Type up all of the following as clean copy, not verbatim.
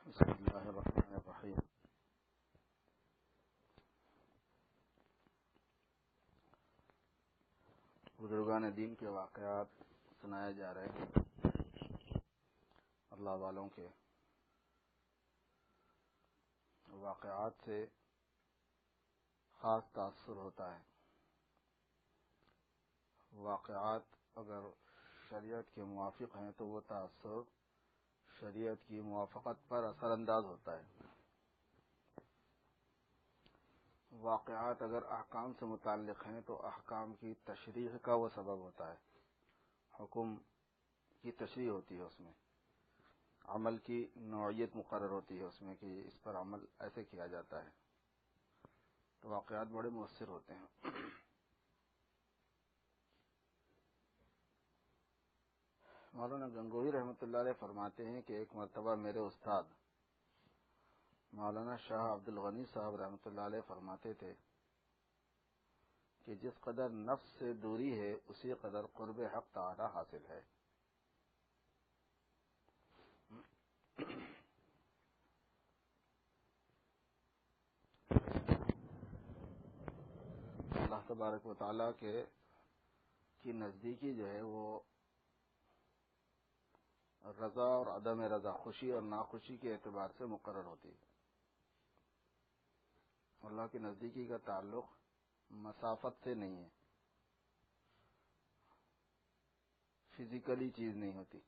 بسم اللہ الرحمن الرحیم۔ بزرگان دین کے واقعات سنائے جا رہے ہیں۔ اللہ والوں کے واقعات سے خاص تاثر ہوتا ہے۔ واقعات اگر شریعت کے موافق ہیں تو وہ تاثر شریعت کی موافقت پر اثر انداز ہوتا ہے۔ واقعات اگر احکام سے متعلق ہیں تو احکام کی تشریح کا وہ سبب ہوتا ہے۔ حکم کی تشریح ہوتی ہے، اس میں عمل کی نوعیت مقرر ہوتی ہے، اس میں کہ اس پر عمل ایسے کیا جاتا ہے، تو واقعات بڑے مؤثر ہوتے ہیں۔ مولانا گنگوہی رحمۃ اللہ علیہ فرماتے ہیں کہ ایک مرتبہ میرے استاد مولانا شاہ عبد الغنی صاحب رحمۃ اللہ علیہ فرماتے تھے کہ جس قدر نفس سے دوری ہے اسی قدر قرب حق تعالی حاصل ہے۔ اللہ تبارک و تعالیٰ کی نزدیکی جو ہے وہ رضا اور عدم رضا، خوشی اور ناخوشی کے اعتبار سے مقرر ہوتی ہے۔ اللہ کی نزدیکی کا تعلق مسافت سے نہیں ہے، فزیکلی چیز نہیں ہوتی۔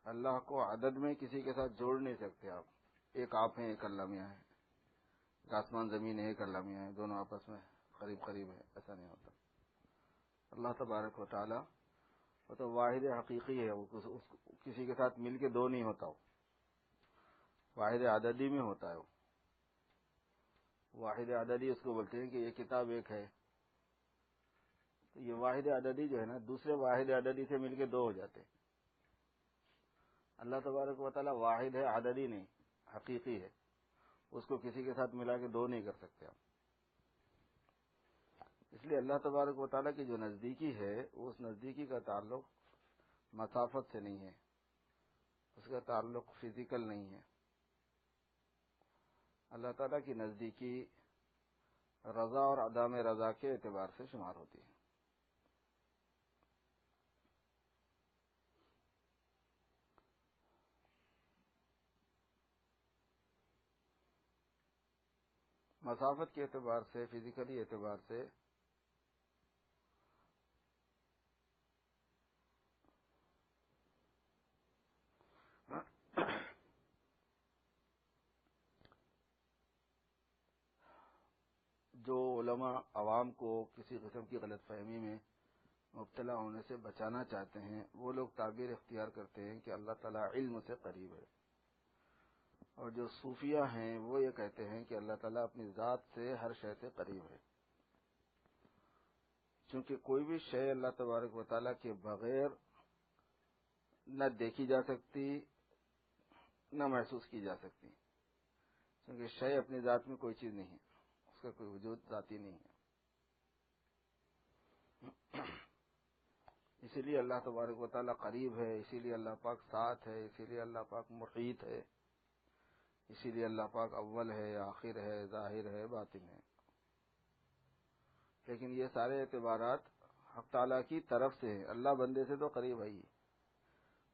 اللہ کو عدد میں کسی کے ساتھ جوڑ نہیں سکتے آپ۔ ایک آپ ہیں، ایک اللہ میاں ہے، ایک آسمان زمین ہے، ایک اللہ میاں ہے، دونوں آپس میں قریب قریب ہے، ایسا نہیں ہوتا۔ اللہ تبارک و تعالی وہ تو واحد حقیقی ہے، وہ کسی کے ساتھ مل کے دو نہیں ہوتا، وہ واحد عددی میں ہوتا ہے۔ وہ واحد عددی اس کو بولتے ہیں کہ یہ کتاب ایک ہے، تو یہ واحد عددی جو ہے نا دوسرے واحد عددی سے مل کے دو ہو جاتے۔ اللہ تبارک و تعالی واحد ہے، عددی نہیں، حقیقی ہے، اس کو کسی کے ساتھ ملا کے دو نہیں کر سکتے آپ۔ اس لیے اللہ تبارک و تعالیٰ کی جو نزدیکی ہے اس نزدیکی کا تعلق مسافت سے نہیں ہے، اس کا تعلق فزیکل نہیں ہے۔ اللہ تعالیٰ کی نزدیکی رضا اور عدم رضا کے اعتبار سے شمار ہوتی ہے۔ مسافت کے اعتبار سے، فزیکلی اعتبار سے جو علماء عوام کو کسی قسم کی غلط فہمی میں مبتلا ہونے سے بچانا چاہتے ہیں وہ لوگ تعبیر اختیار کرتے ہیں کہ اللہ تعالیٰ علم سے قریب ہے، اور جو صوفیہ ہیں وہ یہ کہتے ہیں کہ اللہ تعالیٰ اپنی ذات سے ہر شے سے قریب ہے، چونکہ کوئی بھی شے اللہ تبارک و تعالیٰ کے بغیر نہ دیکھی جا سکتی نہ محسوس کی جا سکتی، کیونکہ شے اپنی ذات میں کوئی چیز نہیں ہے، اس کا کوئی وجود ذاتی نہیں ہے۔ اسی لیے اللہ تبارک و تعالیٰ قریب ہے، اسی لیے اللہ پاک ساتھ ہے، اسی لیے اللہ پاک محیط ہے، اسی لیے اللہ پاک اول ہے، آخر ہے، ظاہر ہے، باطن ہے۔ لیکن یہ سارے اعتبارات حق تعالیٰ کی طرف سے ہیں، اللہ بندے سے تو قریب ہے ہی۔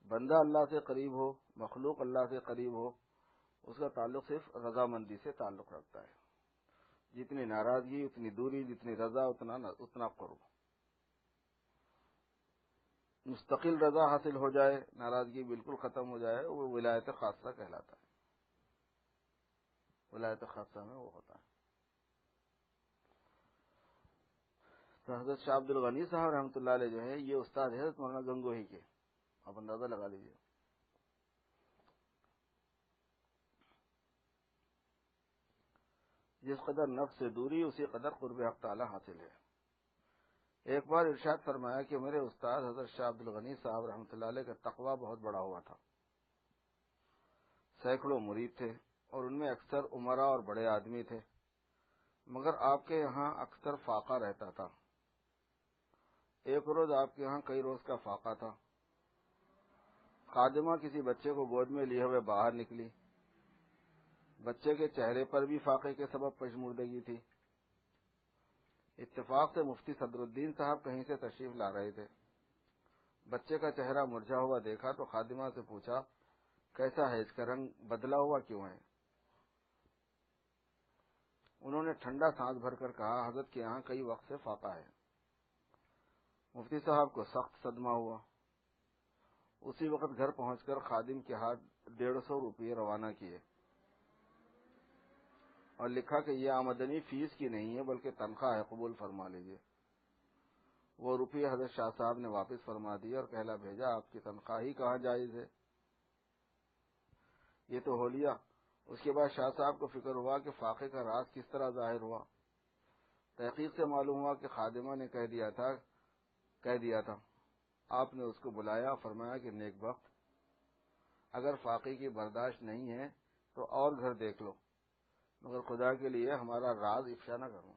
بندہ اللہ سے قریب ہو، مخلوق اللہ سے قریب ہو، اس کا تعلق صرف رضامندی سے تعلق رکھتا ہے۔ جتنی ناراضگی اتنی دوری، جتنی رضا اتنا قرب۔ مستقل رضا حاصل ہو جائے، ناراضگی بالکل ختم ہو جائے، وہ ولایت خاصہ کہلاتا ہے۔ ولایت خاصہ میں وہ ہوتا ہے۔ تو حضرت شاہ عبد الغنی صاحب رحمۃ اللہ علیہ جو ہے یہ استاد ہے حضرت مولانا گنگوہی کے، آپ اندازہ لگا لیجیے۔ جس قدر نفس سے دوری اسی قدر قرب حق تعالی حاصل ہے۔ ایک بار ارشاد فرمایا کہ میرے استاد حضرت شاہ عبد الغنی صاحب رحمۃ اللہ علیہ کا تقویٰ بہت بڑا ہوا تھا، سینکڑوں مرید تھے اور ان میں اکثر عمرا اور بڑے آدمی تھے، مگر آپ کے یہاں اکثر فاقہ رہتا تھا۔ ایک روز آپ کے یہاں کئی روز کا فاقہ تھا، خادمہ کسی بچے کو گود میں لیے ہوئے باہر نکلی. بچے کے چہرے پر بھی فاقے کے سبب پشموردگی تھی. اتفاق سے مفتی صدر الدین صاحب کہیں سے تشریف لا رہے تھے. بچے کا چہرہ مرجھا ہوا دیکھا تو خادمہ سے پوچھا کیسا ہے, اس کا رنگ بدلا ہوا کیوں ہے؟ انہوں نے ٹھنڈا سانس بھر کر کہا حضرت کے یہاں کئی وقت سے فاقہ ہے. مفتی صاحب کو سخت صدمہ ہوا. اسی وقت گھر پہنچ کر خادم کے ہاتھ 150 روپے روانہ کیے اور لکھا کہ یہ آمدنی فیس کی نہیں ہے بلکہ تنخواہ ہے, قبول فرما لیجیے. وہ روپیے حضرت شاہ صاحب نے واپس فرما دی اور کہلا بھیجا آپ کی تنخواہ ہی کہاں جائز ہے. یہ تو ہو لیا. اس کے بعد شاہ صاحب کو فکر ہوا کہ فاقے کا راز کس طرح ظاہر ہوا. تحقیق سے معلوم ہوا کہ خادمہ نے کہہ دیا تھا. آپ نے اس کو بلایا, فرمایا کہ نیک بخت, اگر فاقے کی برداشت نہیں ہے تو اور گھر دیکھ لو, مگر خدا کے لیے ہمارا راز افشا نہ کرو.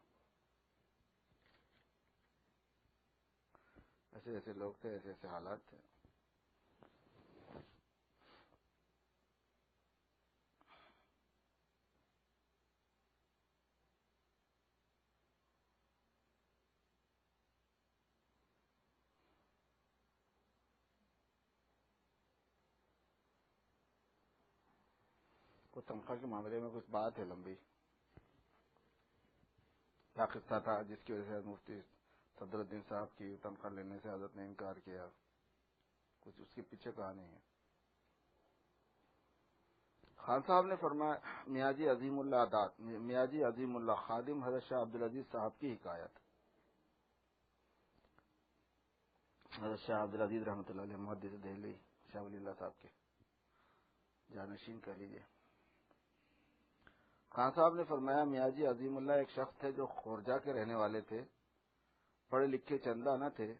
ایسے ایسے لوگ تھے, ایسے ایسے حالات تھے. تنخواہ کے معاملے میں کچھ بات ہے لمبی. کیا قصہ تھا جس کی وجہ سے مفتی صدر الدین صاحب کی تنخواہ لینے سے حضرت نے انکار کیا؟ کچھ اس کے پیچھے کہانی ہے. خان صاحب نے فرمایا میاں جی عظیم اللہ خادم حضرت شاہ عبدالعزیز صاحب کی حکایت. حضرت شاہ عبدالعزیز رحمۃ اللہ علیہ محدث دہلی شاہ ولی اللہ صاحب کے جانشین کہہ لیجیے. خان صاحب نے فرمایا میاں جی عظیم اللہ ایک شخص تھے جو خورجہ کے رہنے والے تھے. پڑھے لکھے چندہ نہ تھے,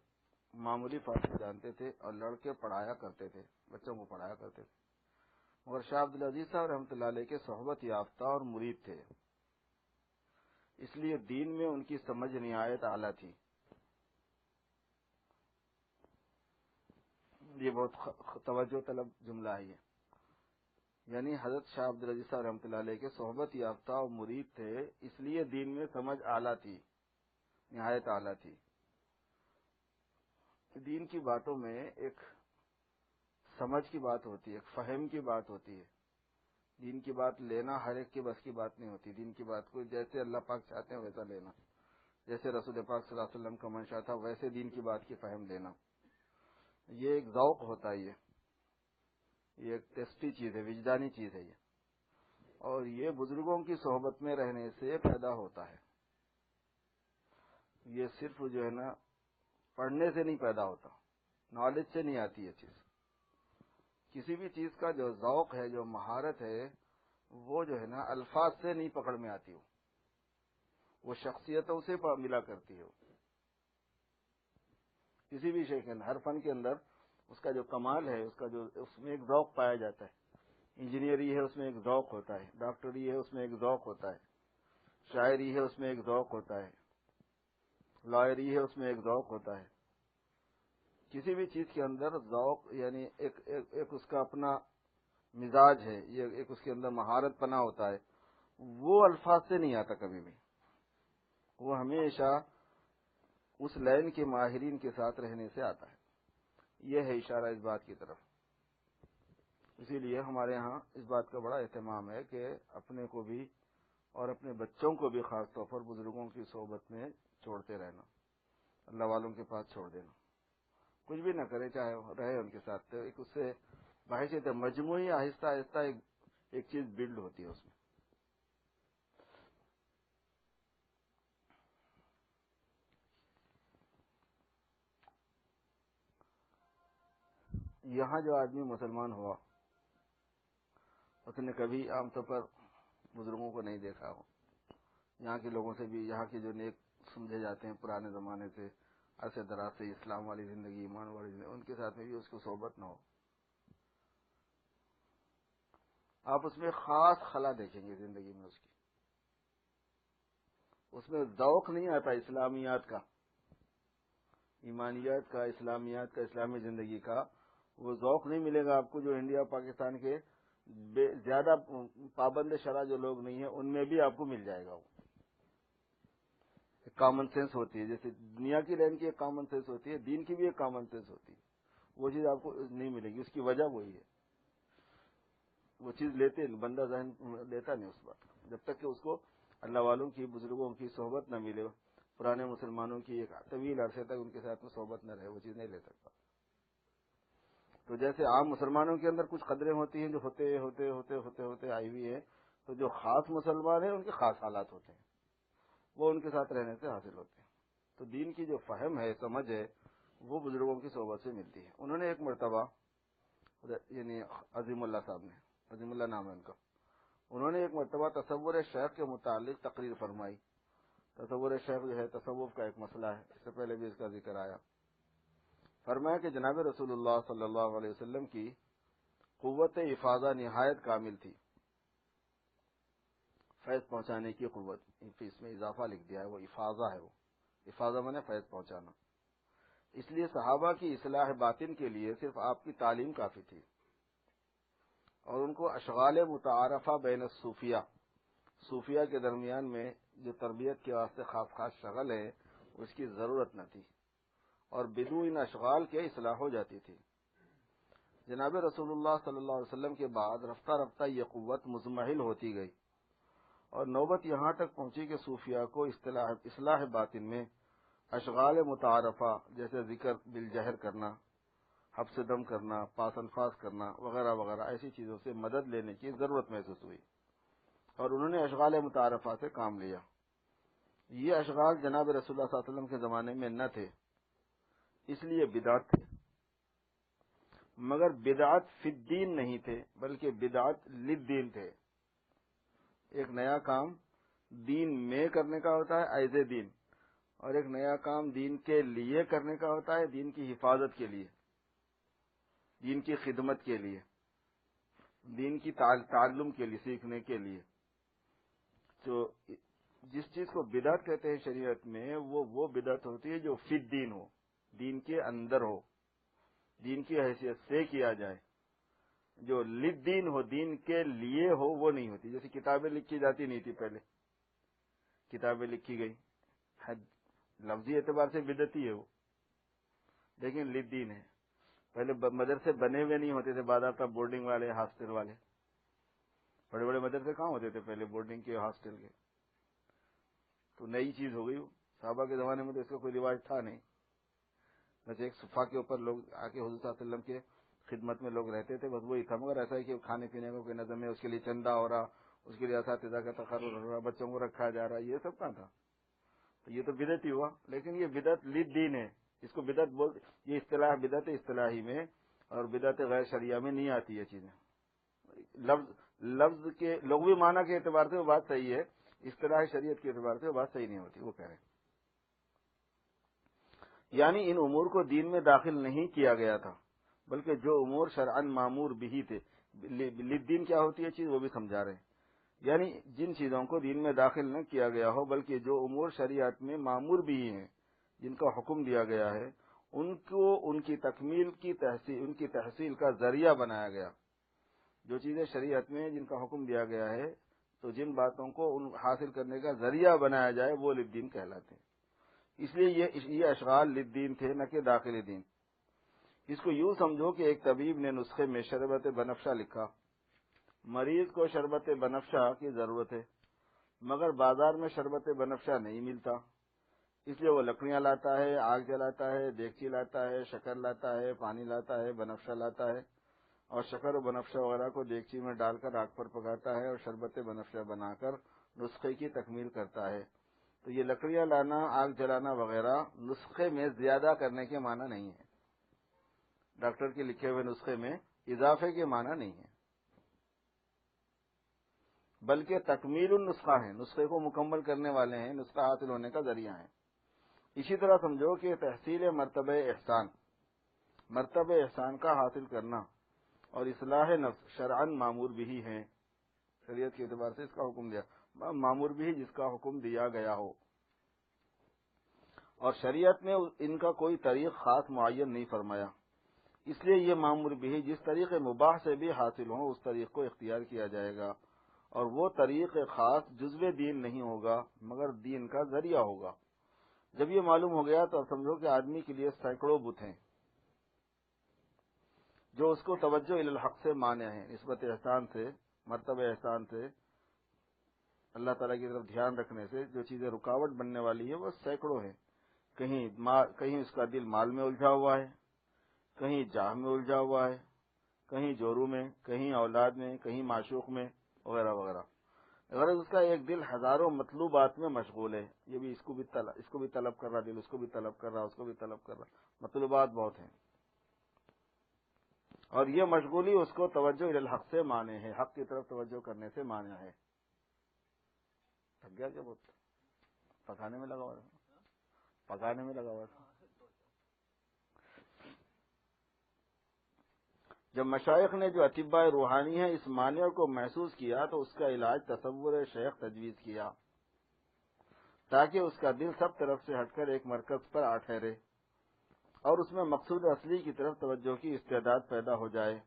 معمولی فارسی جانتے تھے اور لڑکے پڑھایا کرتے تھے, بچوں کو پڑھایا کرتے تھے. مگر شاہ عبدالعزیز صاحب رحمۃ اللہ علیہ کے صحبت یافتہ اور مرید تھے, اس لیے دین میں ان کی سمجھ نہایت اعلیٰ تھی. یہ بہت توجہ طلب جملہ ہے یہ. یعنی حضرت شاہ عبدالعزیز صاحب رحمۃ اللہ علیہ کے صحبت یافتہ اور مرید تھے, اس لیے دین میں سمجھ اعلیٰ تھی, نہایت اعلیٰ تھی. دین کی باتوں میں ایک سمجھ کی بات ہوتی ہے, ایک فہم کی بات ہوتی ہے. دین کی بات لینا ہر ایک کے بس کی بات نہیں ہوتی. دین کی بات کو جیسے اللہ پاک چاہتے ہیں ویسا لینا, جیسے رسول پاک صلی اللہ علیہ وسلم کا منشا تھا ویسے دین کی بات کی فہم لینا, یہ ایک ذوق ہوتا ہے. یہ ایک ٹیسٹی چیز ہے, وجدانی چیز ہے یہ, اور یہ بزرگوں کی صحبت میں رہنے سے پیدا ہوتا ہے. یہ صرف جو ہے نا پڑھنے سے نہیں پیدا ہوتا, نالج سے نہیں آتی یہ چیز. کسی بھی چیز کا جو ذوق ہے, جو مہارت ہے, وہ جو ہے نا الفاظ سے نہیں پکڑ میں آتی ہو, وہ شخصیتوں سے ملا کرتی ہو. کسی بھی شے کے اندر, ہر فن کے اندر اس کا جو کمال ہے, اس میں ایک ذوق پایا جاتا ہے. انجینئری ہے اس میں ایک ذوق ہوتا ہے, ڈاکٹری ہے اس میں ایک ذوق ہوتا ہے, شاعری ہے اس میں ایک ذوق ہوتا ہے, لائری ہے اس میں ایک ذوق ہوتا ہے. کسی بھی چیز کے اندر ذوق یعنی ایک اس کا اپنا مزاج ہے, یہ ایک اس کے اندر مہارت پنا ہوتا ہے. وہ الفاظ سے نہیں آتا کبھی بھی, وہ ہمیشہ اس لائن کے ماہرین کے ساتھ رہنے سے آتا ہے. یہ ہے اشارہ اس بات کی طرف. اسی لیے ہمارے ہاں اس بات کا بڑا اہتمام ہے کہ اپنے کو بھی اور اپنے بچوں کو بھی خاص طور پر بزرگوں کی صحبت میں چھوڑتے رہنا, اللہ والوں کے پاس چھوڑ دینا. کچھ بھی نہ کرے, چاہے رہے ان کے ساتھ, تو ایک اس سے بحثیت مجموعی آہستہ آہستہ ایک چیز بلڈ ہوتی ہے اس میں. یہاں جو آدمی مسلمان ہوا اس نے کبھی عام طور پر بزرگوں کو نہیں دیکھا ہو. یہاں کے لوگوں سے بھی, یہاں کے جو نیک سمجھے جاتے ہیں پرانے زمانے سے, عرصے دراز سے اسلام والی زندگی, ایمان والی زندگی, ان کے ساتھ میں بھی اس کو صحبت نہ ہو. آپ اس میں خاص خلا دیکھیں گے زندگی میں اس کی. اس میں ذوق نہیں آتا اسلامیات کا, ایمانیات کا, اسلامیات کا, اسلامی زندگی کا. وہ ذوق نہیں ملے گا آپ کو جو انڈیا پاکستان کے زیادہ پابند شرع جو لوگ نہیں ہیں ان میں بھی آپ کو مل جائے گا. وہ کامن سینس ہوتی ہے، جیسے دنیا کی رہن کی ایک کامن سینس ہوتی ہے، دین کی بھی ایک کامن سینس ہوتی ہے. وہ چیز آپ کو نہیں ملے گی. اس کی وجہ وہی ہے، وہ چیز لیتے بندہ ذہن لیتا نہیں اس بات جب تک کہ اس کو اللہ والوں کی بزرگوں کی صحبت نہ ملے، پرانے مسلمانوں کی ایک طویل عرصے تک ان کے ساتھ میں صحبت نہ رہے، وہ چیز نہیں لے سکتا. تو جیسے عام مسلمانوں کے اندر کچھ قدریں ہوتی ہیں جو ہوتے ہوتے ہوتے ہوتے ہوتے آئی ہوئی ہیں، تو جو خاص مسلمان ہیں ان کے خاص حالات ہوتے ہیں، وہ ان کے ساتھ رہنے سے حاصل ہوتے ہیں. تو دین کی جو فہم ہے، سمجھ ہے، وہ بزرگوں کی صحبت سے ملتی ہے. انہوں نے ایک مرتبہ، یعنی عظیم اللہ صاحب نے، عظیم اللہ نام ہے ان کا، انہوں نے ایک مرتبہ تصور شیخ کے متعلق تقریر فرمائی. تصور شیخ جو ہے تصوف کا ایک مسئلہ ہے، اس سے پہلے بھی اس کا ذکر آیا. فرمایا کہ جناب رسول اللہ صلی اللہ علیہ وسلم کی قوت افاضہ نہایت کامل تھی، فیض پہنچانے کی قوت. اس میں اضافہ لکھ دیا ہے، وہ افاضہ ہے. وہ افاضہ میں نے فیض پہنچانا. اس لیے صحابہ کی اصلاح باطن کے لیے صرف آپ کی تعلیم کافی تھی، اور ان کو اشغال متعارفہ بین الصوفیہ، صوفیہ کے درمیان میں جو تربیت کے واسطے خاص خاص شغل ہے اس کی ضرورت نہ تھی، اور بدون ان اشغال کے اصلاح ہو جاتی تھی. جناب رسول اللہ صلی اللہ علیہ وسلم کے بعد رفتہ رفتہ یہ قوت مزمحل ہوتی گئی، اور نوبت یہاں تک پہنچی کہ صوفیہ کو اصلاح باطن میں اشغال متعارفہ جیسے ذکر بالجہر کرنا، حبس دم کرنا، پاس الفاظ کرنا وغیرہ وغیرہ ایسی چیزوں سے مدد لینے کی ضرورت محسوس ہوئی، اور انہوں نے اشغال متعارفہ سے کام لیا. یہ اشغال جناب رسول اللہ صلی اللہ علیہ وسلم کے زمانے میں نہ تھے، اس لیے بدعت تھے. مگر بدعت فی الدین نہیں تھے، بلکہ بدعت للدین تھے. ایک نیا کام دین میں کرنے کا ہوتا ہے ایز اے دین، اور ایک نیا کام دین کے لیے کرنے کا ہوتا ہے، دین کی حفاظت کے لیے، دین کی خدمت کے لیے، دین کی تعلم کے لیے، سیکھنے کے لیے. تو جس چیز کو بدعت کہتے ہیں شریعت میں، وہ بدعت ہوتی ہے جو فی الدین ہو، دین کے اندر ہو، دین کی حیثیت سے کیا جائے. جو للدین ہو، دین کے لیے ہو، وہ نہیں ہوتی. جیسے کتابیں لکھی جاتی نہیں تھی پہلے، کتابیں لکھی گئی، لفظی اعتبار سے بدعتی ہے وہ، لیکن للدین ہے. پہلے مدرسے بنے ہوئے نہیں ہوتے تھے، باضابطہ بورڈنگ والے، ہاسٹل والے. بڑے بڑے مدرسے کہاں ہوتے تھے پہلے، بورڈنگ کے، ہاسٹل کے. تو نئی چیز ہو گئی. صحابہ کے زمانے میں تو اس کا کوئی رواج تھا نہیں. ویسے ایک صفحہ کے اوپر لوگ آ کے حضور صلی اللہ علیہ وسلم کے خدمت میں لوگ رہتے تھے، بس وہی تھا. مگر ایسا ہے کہ کھانے پینے کا کوئی نظم ہے، اس کے لیے چندہ ہو رہا، اس کے لیے اساتذہ کا تقرر ہو رہا، بچوں کو رکھا جا رہا، یہ سب کہاں تھا. تو یہ تو بدعت ہی ہوا. لیکن یہ بدعت للدین ہے، اس کو بدعت بولتے. یہ اصطلاح بدعت اصطلاحی میں اور بدعت غیر شرعیہ میں نہیں آتی یہ چیزیں. لفظ کے لغوی معنی کے اعتبار سے وہ بات صحیح ہے، اصطلاح شریعت کے اعتبار سے وہ بات صحیح نہیں ہوتی. وہ کہہ رہے ہیں یعنی ان امور کو دین میں داخل نہیں کیا گیا تھا، بلکہ جو امور شرعن معمور بھی تھے. للدین کیا ہوتی ہے چیز وہ بھی سمجھا رہے ہیں. یعنی جن چیزوں کو دین میں داخل نہ کیا گیا ہو، بلکہ جو امور شریعت میں معمور بھی ہیں، جن کا حکم دیا گیا ہے، ان کو ان کی تکمیل کی تحصیل، ان کی تحصیل کا ذریعہ بنایا گیا. جو چیزیں شریعت میں جن کا حکم دیا گیا ہے، تو جن باتوں کو ان حاصل کرنے کا ذریعہ بنایا جائے وہ للدین کہلاتے ہیں. اس لیے یہ اشغال للدین تھے، نہ کہ داخلی دین. اس کو یوں سمجھو کہ ایک طبیب نے نسخے میں شربت بنفشہ لکھا. مریض کو شربت بنفشہ کی ضرورت ہے، مگر بازار میں شربت بنفشہ نہیں ملتا. اس لیے وہ لکڑیاں لاتا ہے، آگ جلاتا ہے، دیگچی لاتا ہے، شکر لاتا ہے، پانی لاتا ہے، بنفشہ لاتا ہے، اور شکر و بنفشہ وغیرہ کو دیگچی میں ڈال کر آگ پر پکاتا ہے، اور شربت بنفشہ بنا کر نسخے کی تکمیل کرتا ہے. تو یہ لکڑیاں لانا، آگ جلانا وغیرہ نسخے میں زیادہ کرنے کے معنی نہیں ہے. ڈاکٹر کے لکھے ہوئے نسخے میں اضافے کے معنی نہیں ہے، بلکہ تکمیل النسخہ ہیں، نسخے کو مکمل کرنے والے ہیں، نسخہ حاصل ہونے کا ذریعہ ہیں. اسی طرح سمجھو کہ تحصیل مرتبہ احسان، مرتبہ احسان کا حاصل کرنا اور اصلاح نفس شرعن معمور بھی ہیں. شریعت کے اعتبار سے اس کا حکم دیا، معمور بھی جس کا حکم دیا گیا ہو، اور شریعت نے ان کا کوئی طریق خاص معین نہیں فرمایا. اس لیے یہ معمور بھی جس طریقے مباح سے بھی حاصل ہوں اس طریق کو اختیار کیا جائے گا، اور وہ طریق خاص جزو دین نہیں ہوگا مگر دین کا ذریعہ ہوگا۔ جب یہ معلوم ہو گیا تو اب سمجھو کہ آدمی کے لیے سینکڑوں بت ہیں جو اس کو توجہ الی الحق سے مانع ہیں، نسبت احسان سے، مرتبہ احسان سے، اللہ تعالیٰ کی طرف دھیان رکھنے سے جو چیزیں رکاوٹ بننے والی ہے وہ سینکڑوں ہیں۔ کہیں اس کا دل مال میں الجھا ہوا ہے، کہیں جاہ میں الجھا ہوا ہے، کہیں جورو میں، کہیں اولاد میں، کہیں معشوق میں، وغیرہ وغیرہ۔ اگر اس کا ایک دل ہزاروں مطلوبات میں مشغول ہے، یہ بھی اس کو بھی طلب کر رہا، دل اس کو بھی طلب کر رہا، اس کو بھی طلب کر رہا، مطلوبات بہت ہیں، اور یہ مشغولی اس کو توجہ الی الحق سے مانع ہے، حق کی طرف توجہ کرنے سے مانع ہے۔ تھک گیا کیا؟ بہت پکانے میں لگا ہوا تھا۔ جب مشائخ نے جو اطباء روحانی ہیں اس مانع کو محسوس کیا تو اس کا علاج تصور شیخ تجویز کیا، تاکہ اس کا دل سب طرف سے ہٹ کر ایک مرکز پر آ ٹھہرے اور اس میں مقصود اصلی کی طرف توجہ کی استعداد پیدا ہو جائے۔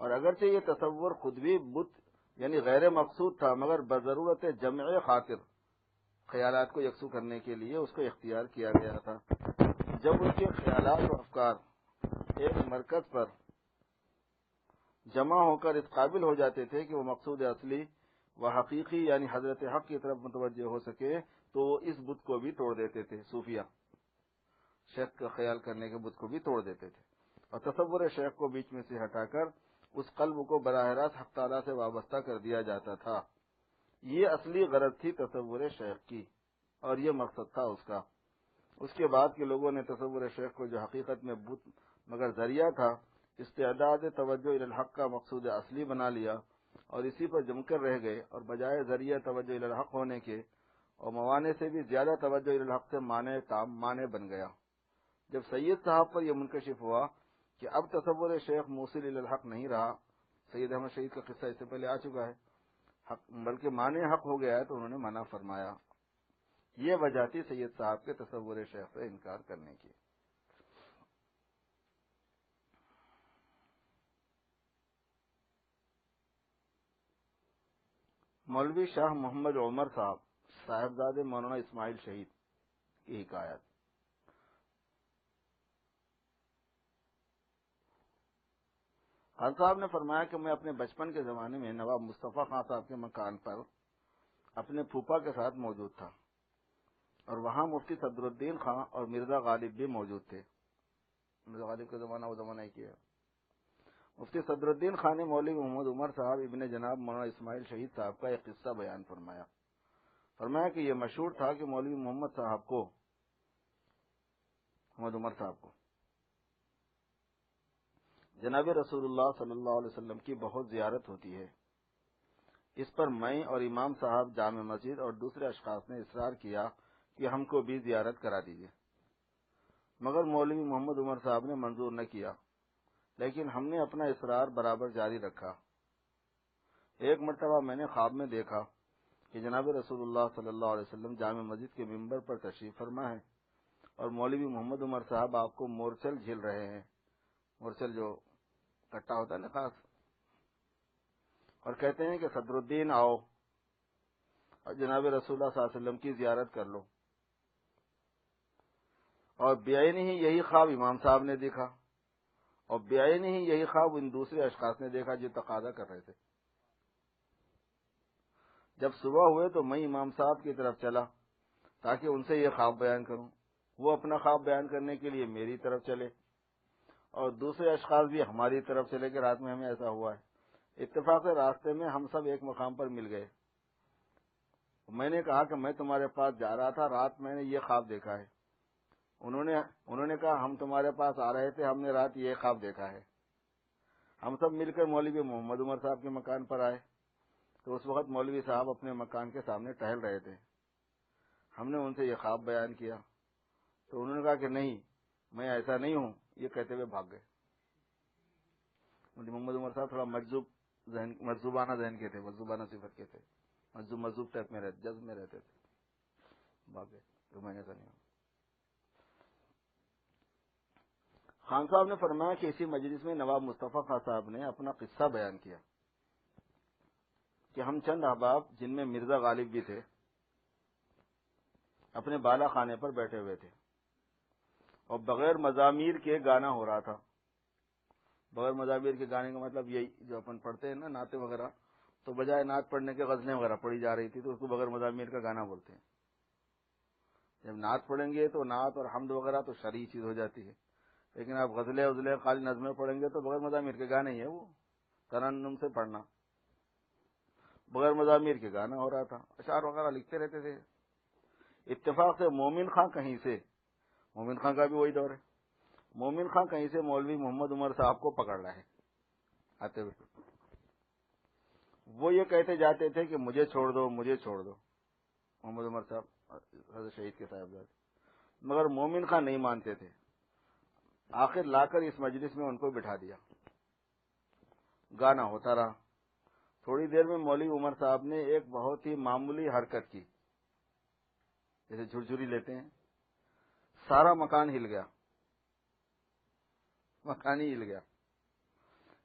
اور اگرچہ یہ تصور خود بھی بت یعنی غیر مقصود تھا، مگر بضرورت جمع خاطر خیالات کو یکسو کرنے کے لیے اس کو اختیار کیا گیا تھا۔ جب ان کے خیالات و افکار ایک مرکز پر جمع ہو کر اس قابل ہو جاتے تھے کہ وہ مقصود اصلی و حقیقی یعنی حضرت حق کی طرف متوجہ ہو سکے تو وہ اس بت کو بھی توڑ دیتے تھے، صوفیہ شیخ کا خیال کرنے کے بت کو بھی توڑ دیتے تھے، اور تصور شیخ کو بیچ میں سے ہٹا کر اس قلب کو براہ راست حق تعالیٰ سے وابستہ کر دیا جاتا تھا۔ یہ اصلی غرض تھی تصور شیخ کی، اور یہ مقصد تھا اس کا۔ اس کے بعد کے لوگوں نے تصور شیخ کو جو حقیقت میں بت مگر ذریعہ تھا، استعداد توجہ الی الحق کا مقصود اصلی بنا لیا اور اسی پر جم کر رہ گئے، اور بجائے ذریعہ توجہ الی الحق ہونے کے اور موانع سے بھی زیادہ توجہ الی الحق سے مانع بن گیا۔ جب سید صاحب پر یہ منکشف ہوا کہ اب تصور شیخ موصل الی الحق نہیں رہا، سید احمد شہید کا قصہ اس سے پہلے آ چکا ہے، بلکہ مانع حق ہو گیا ہے، تو انہوں نے منع فرمایا۔ یہ وجہ تھی سید صاحب کے تصور شیخ سے انکار کرنے کی۔ مولوی شاہ محمد عمر صاحب صاحبزادے مولانا اسماعیل شہید کی حکایت۔ خان صاحب نے فرمایا کہ میں اپنے بچپن کے زمانے میں نواب مصطفیٰ خان صاحب کے مکان پر اپنے پھوپھا کے ساتھ موجود تھا، اور وہاں مفتی صدر الدین خان اور مرزا غالب بھی موجود تھے۔ مرزا غالب کا زمانہ وہ زمانہ ہی کیا۔ مفتی صدر الدین خان نے مولوی محمد عمر صاحب ابن جناب مولانا اسماعیل شہید صاحب کا ایک قصہ بیان فرمایا کہ یہ مشہور تھا کہ مولوی محمد عمر صاحب کو جناب رسول اللہ صلی اللہ علیہ وسلم کی بہت زیارت ہوتی ہے۔ اس پر میں اور امام صاحب جامع مسجد اور دوسرے اشخاص نے اصرار کیا کہ ہم کو بھی زیارت کرا دیجیے، مگر مولوی محمد عمر صاحب نے منظور نہ کیا، لیکن ہم نے اپنا اصرار برابر جاری رکھا۔ ایک مرتبہ میں نے خواب میں دیکھا کہ جناب رسول اللہ صلی اللہ علیہ وسلم جامع مسجد کے ممبر پر تشریف فرما ہے، اور مولوی محمد عمر صاحب آپ کو مورچل جھیل رہے ہیں، مورچل جو کٹا ہوتا ہے نا خاص، اور کہتے ہیں کہ صدر الدین آؤ اور جناب رسول اللہ صلی اللہ علیہ وسلم کی زیارت کر لو۔ اور بعین ہی یہی خواب امام صاحب نے دیکھا، اور بعین ہی یہی خواب ان دوسرے اشخاص نے دیکھا جو تقاضا کر رہے تھے۔ جب صبح ہوئے تو میں امام صاحب کی طرف چلا تاکہ ان سے یہ خواب بیان کروں، وہ اپنا خواب بیان کرنے کے لیے میری طرف چلے، اور دوسرے اشخاص بھی ہماری طرف چلے کہ رات میں ہمیں ایسا ہوا ہے۔ اتفاق سے راستے میں ہم سب ایک مقام پر مل گئے۔ میں نے کہا کہ میں تمہارے پاس جا رہا تھا، رات میں نے یہ خواب دیکھا ہے۔ انہوں نے کہا ہم تمہارے پاس آ رہے تھے، ہم نے رات یہ خواب دیکھا ہے۔ ہم سب مل کر مولوی محمد عمر صاحب کے مکان پر آئے تو اس وقت مولوی صاحب اپنے مکان کے سامنے ٹہل رہے تھے۔ ہم نے ان سے یہ خواب بیان کیا تو انہوں نے کہا کہ نہیں، میں ایسا نہیں ہوں، یہ کہتے ہوئے بھاگ گئے۔ مولوی محمد عمر صاحب تھوڑا مجذوبانہ ذہن کے تھے، مجذوبانہ صفت کے تھے، مجذوب ٹائپ میں جذب میں رہتے تھے، بھاگ گئے تو میں ایسا نہیں ہوں۔ خان صاحب نے فرمایا کہ اسی مجلس میں نواب مصطفیٰ خان صاحب نے اپنا قصہ بیان کیا کہ ہم چند احباب جن میں مرزا غالب بھی تھے اپنے بالا خانے پر بیٹھے ہوئے تھے اور بغیر مزامیر کے گانا ہو رہا تھا. بغیر مزامیر کے گانے کا مطلب یہی جو اپن پڑھتے ہیں نا نعتیں وغیرہ، تو بجائے نعت پڑھنے کے غزلیں وغیرہ پڑھی جا رہی تھی تو اس کو بغیر مزامیر کا گانا بولتے ہیں. جب نعت پڑھیں گے تو نعت اور حمد وغیرہ تو شرعی چیز ہو جاتی ہے، لیکن آپ غزلیں خالی نظمیں پڑھیں گے تو بغیر مزامیر کے گانے ہی ہے، وہ ترنم سے پڑھنا. بغیر مزامیر کے گانا ہو رہا تھا، اشعار وغیرہ لکھتے رہتے تھے. اتفاق سے مومن خان کہیں سے، مومن خان کا بھی وہی دور ہے، مومن خان کہیں سے مولوی محمد عمر صاحب کو پکڑ رہا ہے آتے ہوئے. وہ یہ کہتے جاتے تھے کہ مجھے چھوڑ دو، مجھے چھوڑ دو، محمد عمر صاحب حضرت شہید کے صاحبزادے. مگر مومن خان نہیں مانتے تھے. آخر لا کر اس مجلس میں ان کو بٹھا دیا. گانا ہوتا رہا. تھوڑی دیر میں مولوی عمر صاحب نے ایک بہت ہی معمولی حرکت کی، جیسے جھرجھری لیتے ہیں. سارا مکان ہل گیا، مکان ہی ہل گیا.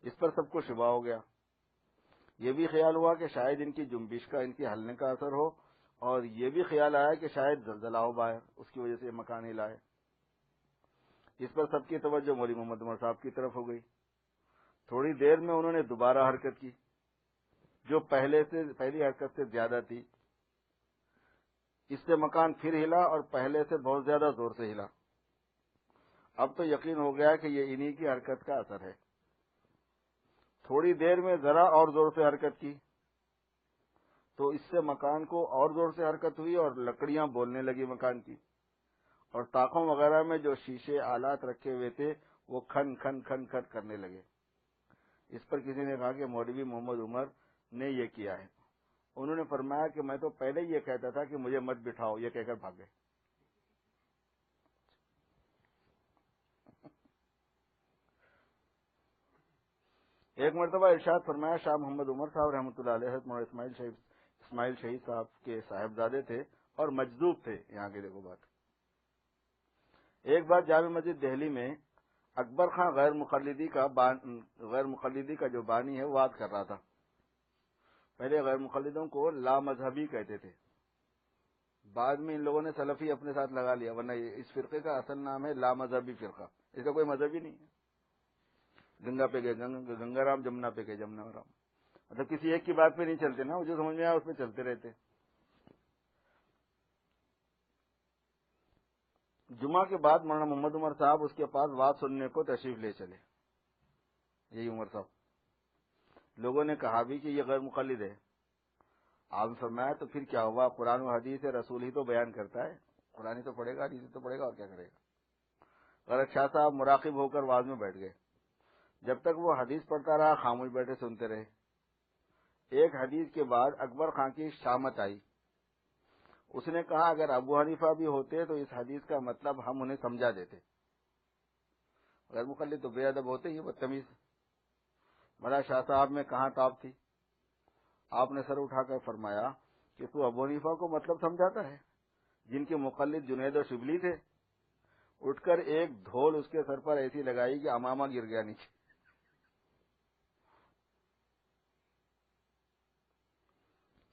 اس پر سب کو شبہ ہو گیا. یہ بھی خیال ہوا کہ شاید ان کی جنبش کا، ان کے ہلنے کا اثر ہو، اور یہ بھی خیال آیا کہ شاید زلزلہ ہو باہر، اس کی وجہ سے یہ مکان ہلا ہے. اس پر سب کی توجہ مولوی محمد عمر صاحب کی طرف ہو گئی. تھوڑی دیر میں انہوں نے دوبارہ حرکت کی جو پہلی حرکت سے زیادہ تھی. اس سے مکان پھر ہلا اور پہلے سے بہت زیادہ زور سے ہلا. اب تو یقین ہو گیا کہ یہ انہی کی حرکت کا اثر ہے. تھوڑی دیر میں ذرا اور زور سے حرکت کی تو اس سے مکان کو اور زور سے حرکت ہوئی اور لکڑیاں بولنے لگی مکان کی، اور طاقوں وغیرہ میں جو شیشے آلات رکھے ہوئے تھے وہ کھن کھن کھن کھن کرنے لگے. اس پر کسی نے کہا کہ مولوی محمد عمر نے یہ کیا ہے. انہوں نے فرمایا کہ میں تو پہلے یہ کہتا تھا کہ مجھے مت بٹھاؤ، یہ کہہ کر بھاگ گئے. ایک مرتبہ ارشاد فرمایا، شاہ محمد عمر صاحب رحمۃ اللہ علیہ مولانا اسماعیل شہید صاحب کے صاحبزادے تھے اور مجذوب تھے. یہاں کے دیکھو بات. ایک بار جامع مسجد دہلی میں اکبر خان غیر مقلدی کا جو بانی ہے وہ بات کر رہا تھا. پہلے غیر مقلدوں کو لا مذہبی کہتے تھے، بعد میں ان لوگوں نے سلفی اپنے ساتھ لگا لیا، ورنہ اس فرقے کا اصل نام ہے لا مذہبی فرقہ. اس کا کوئی مذہب ہی نہیں ہے. گنگا پہ گئے گنگا رام، جمنا پہ گئے جمنا رام. مطلب کسی ایک کی بات پہ نہیں چلتے نا، وہ جو سمجھ میں آیا اس پہ چلتے رہتے. جمعہ کے بعد مولانا محمد عمر صاحب اس کے پاس بات سننے کو تشریف لے چلے. یہی عمر صاحب. لوگوں نے کہا بھی کہ یہ غیر مقلد ہے. آپ نے فرمایا تو پھر کیا ہوا، قرآن و حدیث رسول ہی تو بیان کرتا ہے، قرآن ہی تو پڑھے گا، حدیث تو پڑھے گا، اور کیا کرے گا. غلط شاہ صاحب مراقب ہو کر واز میں بیٹھ گئے. جب تک وہ حدیث پڑھتا رہا خاموش بیٹھے سنتے رہے. ایک حدیث کے بعد اکبر خان کی شامت آئی. اس نے کہا اگر ابو حنیفہ بھی ہوتے تو اس حدیث کا مطلب ہم انہیں سمجھا دیتے. غیر مقلد تو بے ادب ہوتے ہی، بدتمیز. بڑا شاہ صاحب میں کہاں تاب تھی. آپ نے سر اٹھا کر فرمایا کہ تو ابو حنیفہ کو مطلب سمجھاتا ہے جن کے مقلد جنید و شبلی تھے. اٹھ کر ایک دھول اس کے سر پر ایسی لگائی کہ امامہ گر گیا نیچے.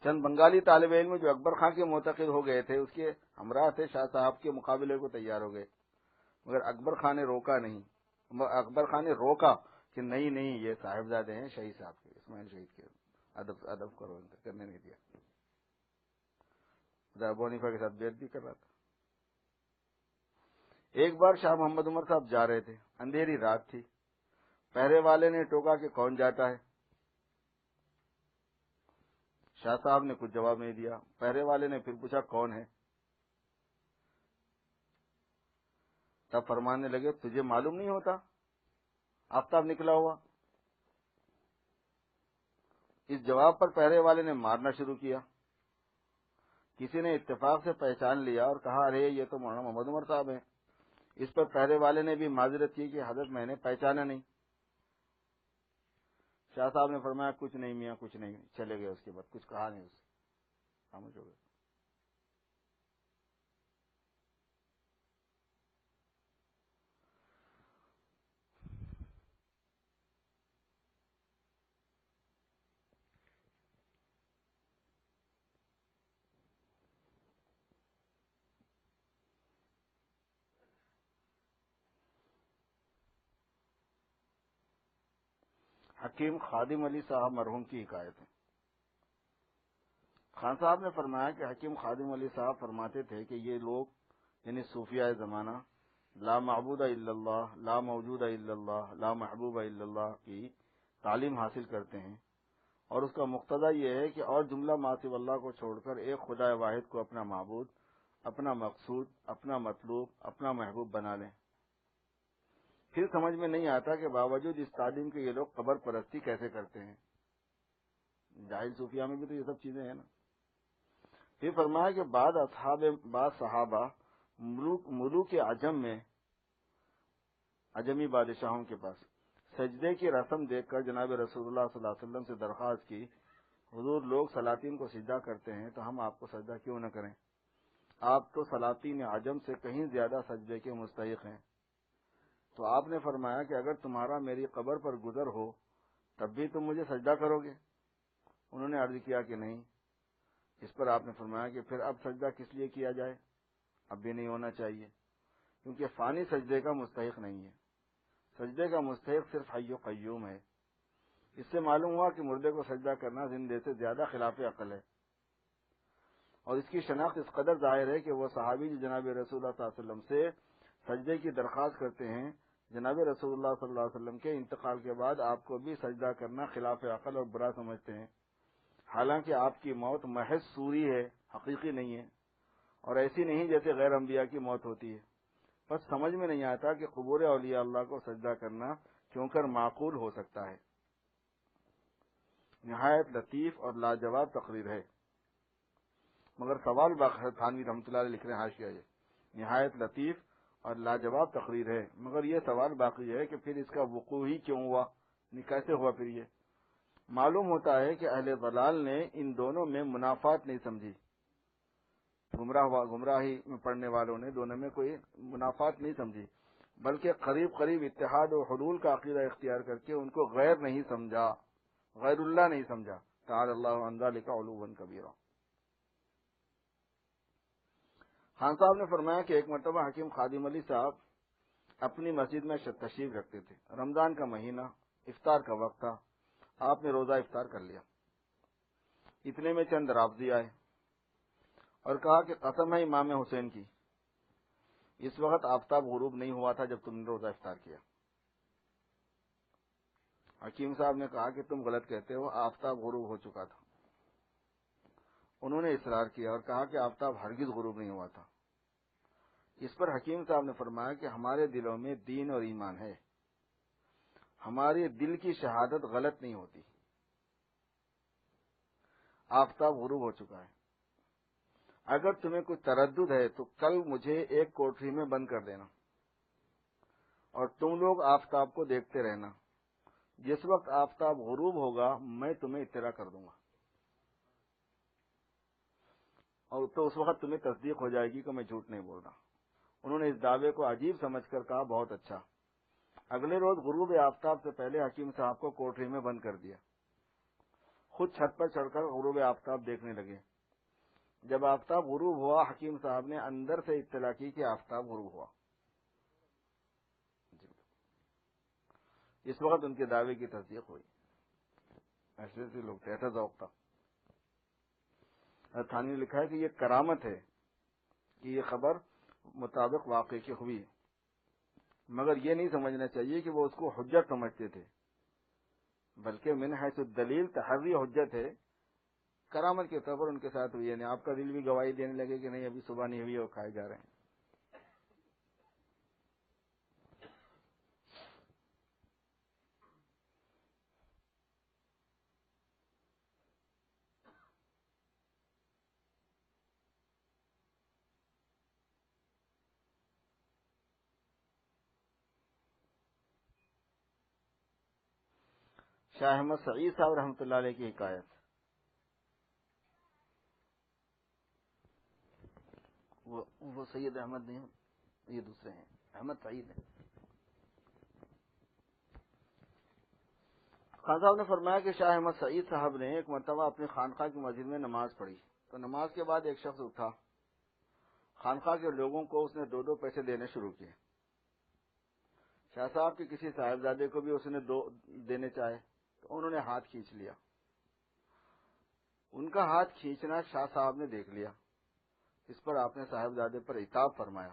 چند بنگالی طالب علم جو اکبر خان کے معتقد ہو گئے تھے اس کے ہمراہ سے شاہ صاحب کے مقابلے کو تیار ہو گئے، مگر اکبر خان نے روکا نہیں. اکبر خان نے روکا کہ نہیں یہ صاحبزادے ہیں شہید صاحب کے، اسماعیل شہید کے، ادب کرو، کرنے نہیں دیا. ابو حنیفہ کے ساتھ بیعت بھی کر رہا تھا. ایک بار شاہ محمد عمر صاحب جا رہے تھے، اندھیری رات تھی. پہرے والے نے ٹوکا کہ کون جاتا ہے. شاہ صاحب نے کچھ جواب نہیں دیا. پہرے والے نے پھر پوچھا کون ہے. تب فرمانے لگے تجھے معلوم نہیں ہوتا، آفتاب نکلا ہوا. اس جواب پر پہرے والے نے مارنا شروع کیا. کسی نے اتفاق سے پہچان لیا اور کہا ارے یہ تو مولانا محمد عمر صاحب ہیں. اس پر پہرے والے نے بھی معذرت کی کہ حضرت میں نے پہچانا نہیں. شاہ صاحب نے فرمایا کچھ نہیں میاں کچھ نہیں. چلے گئے. اس کے بعد کچھ کہا نہیں، اسے خاموش ہو گئے. حکیم خادم علی صاحب مرحوم کی حکایت ہے۔ خان صاحب نے فرمایا کہ حکیم خادم علی صاحب فرماتے تھے کہ یہ لوگ یعنی صوفیاء زمانہ لا معبود الا اللہ، لا موجود الا اللہ، لا محبوب الا اللہ کی تعلیم حاصل کرتے ہیں، اور اس کا مقتضی یہ ہے کہ اور جملہ ما سوی اللہ کو چھوڑ کر ایک خدا واحد کو اپنا معبود، اپنا مقصود، اپنا مطلوب، اپنا محبوب بنا لیں۔ پھر سمجھ میں نہیں آتا کہ باوجود اس تعلیم کے یہ لوگ قبر پرستی کیسے کرتے ہیں۔ جاہل صوفیہ میں بھی تو یہ سب چیزیں ہیں نا۔ پھر فرمایا کہ بعض صحابہ ملوک عجم میں، عجمی بادشاہوں کے پاس سجدے کی رسم دیکھ کر جناب رسول اللہ صلی اللہ علیہ وسلم سے درخواست کی، حضور لوگ سلاطین کو سجدہ کرتے ہیں تو ہم آپ کو سجدہ کیوں نہ کریں؟ آپ تو سلاطین عجم سے کہیں زیادہ سجدے کے مستحق ہیں۔ تو آپ نے فرمایا کہ اگر تمہارا میری قبر پر گزر ہو تب بھی تم مجھے سجدہ کرو گے؟ انہوں نے عرض کیا کہ نہیں۔ اس پر آپ نے فرمایا کہ پھر اب سجدہ کس لیے کیا جائے؟ اب بھی نہیں ہونا چاہیے، کیونکہ فانی سجدے کا مستحق نہیں ہے، سجدے کا مستحق صرف حی و قیوم ہے۔ اس سے معلوم ہوا کہ مردے کو سجدہ کرنا زندے سے زیادہ خلاف عقل ہے، اور اس کی شناخت اس قدر ظاہر ہے کہ وہ صحابی جو جناب رسول اللہ صلی اللہ علیہ وسلم سے سجدے کی درخواست کرتے ہیں، جناب رسول اللہ صلی اللہ علیہ وسلم کے انتقال کے بعد آپ کو بھی سجدہ کرنا خلاف عقل اور برا سمجھتے ہیں، حالانکہ آپ کی موت محض صوری ہے، حقیقی نہیں ہے، اور ایسی نہیں جیسے غیر انبیاء کی موت ہوتی ہے۔ بس سمجھ میں نہیں آتا کہ قبور اولیاء اللہ کو سجدہ کرنا کیوں کر معقول ہو سکتا ہے۔ نہایت لطیف اور لاجواب تقریر ہے، مگر سوال باقی تھانوی رحمۃ اللہ علیہ لکھ رہے ہیں حاشیہ یہ، نہایت لطیف اور لاجواب تقریر ہے، مگر یہ سوال باقی ہے کہ پھر اس کا وقوع ہی کیوں ہوا، کیسے ہوا؟ پھر یہ معلوم ہوتا ہے کہ اہل ضلال نے ان دونوں میں منافات نہیں سمجھی، گمراہی میں پڑھنے والوں نے دونوں میں کوئی منافات نہیں سمجھی، بلکہ قریب قریب اتحاد و حلول کا عقیدہ اختیار کر کے ان کو غیر نہیں سمجھا، غیر اللہ نہیں سمجھا۔ تعالی اللہ عن ذلک علوا کبیرا۔ خان صاحب نے فرمایا کہ ایک مرتبہ حکیم خادم علی صاحب اپنی مسجد میں تشریف رکھتے تھے، رمضان کا مہینہ، افطار کا وقت تھا، آپ نے روزہ افطار کر لیا، اتنے میں چند رافضی آئے اور کہا کہ قسم ہے امام حسین کی، اس وقت آفتاب غروب نہیں ہوا تھا جب تم نے روزہ افطار کیا۔ حکیم صاحب نے کہا کہ تم غلط کہتے ہو، آفتاب غروب ہو چکا تھا۔ انہوں نے اصرار کیا اور کہا کہ آفتاب ہرگز غروب نہیں ہوا تھا۔ اس پر حکیم صاحب نے فرمایا کہ ہمارے دلوں میں دین اور ایمان ہے، ہمارے دل کی شہادت غلط نہیں ہوتی، آفتاب غروب ہو چکا ہے، اگر تمہیں کوئی تردد ہے تو کل مجھے ایک کوٹری میں بند کر دینا اور تم لوگ آفتاب کو دیکھتے رہنا، جس وقت آفتاب غروب ہوگا میں تمہیں اطلاع کر دوں گا، اور تو اس وقت تمہیں تصدیق ہو جائے گی کہ میں جھوٹ نہیں بول رہا۔ انہوں نے اس دعوے کو عجیب سمجھ کر کہا بہت اچھا۔ اگلے روز غروب آفتاب سے پہلے حکیم صاحب کو کوٹری میں بند کر دیا، خود چھت پر چڑھ کر غروب آفتاب دیکھنے لگے۔ جب آفتاب غروب ہوا حکیم صاحب نے اندر سے اطلاع کی کہ آفتاب غروب ہوا۔ اس وقت ان کے دعوے کی تصدیق ہوئی۔ ایسے ایسے لوگ تھے، ایسا ذوق تھا۔ تھانوی نے لکھا ہے کہ یہ کرامت ہے کہ یہ خبر مطابق واقع کی ہوئی، مگر یہ نہیں سمجھنا چاہیے کہ وہ اس کو حجت سمجھتے تھے، بلکہ من حیث الدلیل تحری حجت ہے، کرامت کے طور پر ان کے ساتھ ہوئی، یعنی آپ کا دل بھی گواہی دینے لگے کہ نہیں ابھی صبح نہیں ہوئی اور کھائے جا رہے ہیں۔ شاہ احمد سعید صاحب رحمۃ اللہ علیہ کی حکایت، وہ سید احمد نہیں، یہ دوسرے ہیں، احمد سعید ہیں۔ خان صاحب نے فرمایا کہ شاہ احمد سعید صاحب نے ایک مرتبہ اپنی خانقاہ کی مسجد میں نماز پڑھی، تو نماز کے بعد ایک شخص اٹھا، خانقاہ کے لوگوں کو اس نے 2 پیسے دینے شروع کیے۔ شاہ صاحب کے کسی صاحبزادے کو بھی اس نے 2 دینے چاہے، تو انہوں نے ہاتھ کھینچ لیا. ان کا ہاتھ کھینچنا شاہ صاحب نے دیکھ لیا. اس پر آپ نے صاحبزادے پر عتاب فرمایا.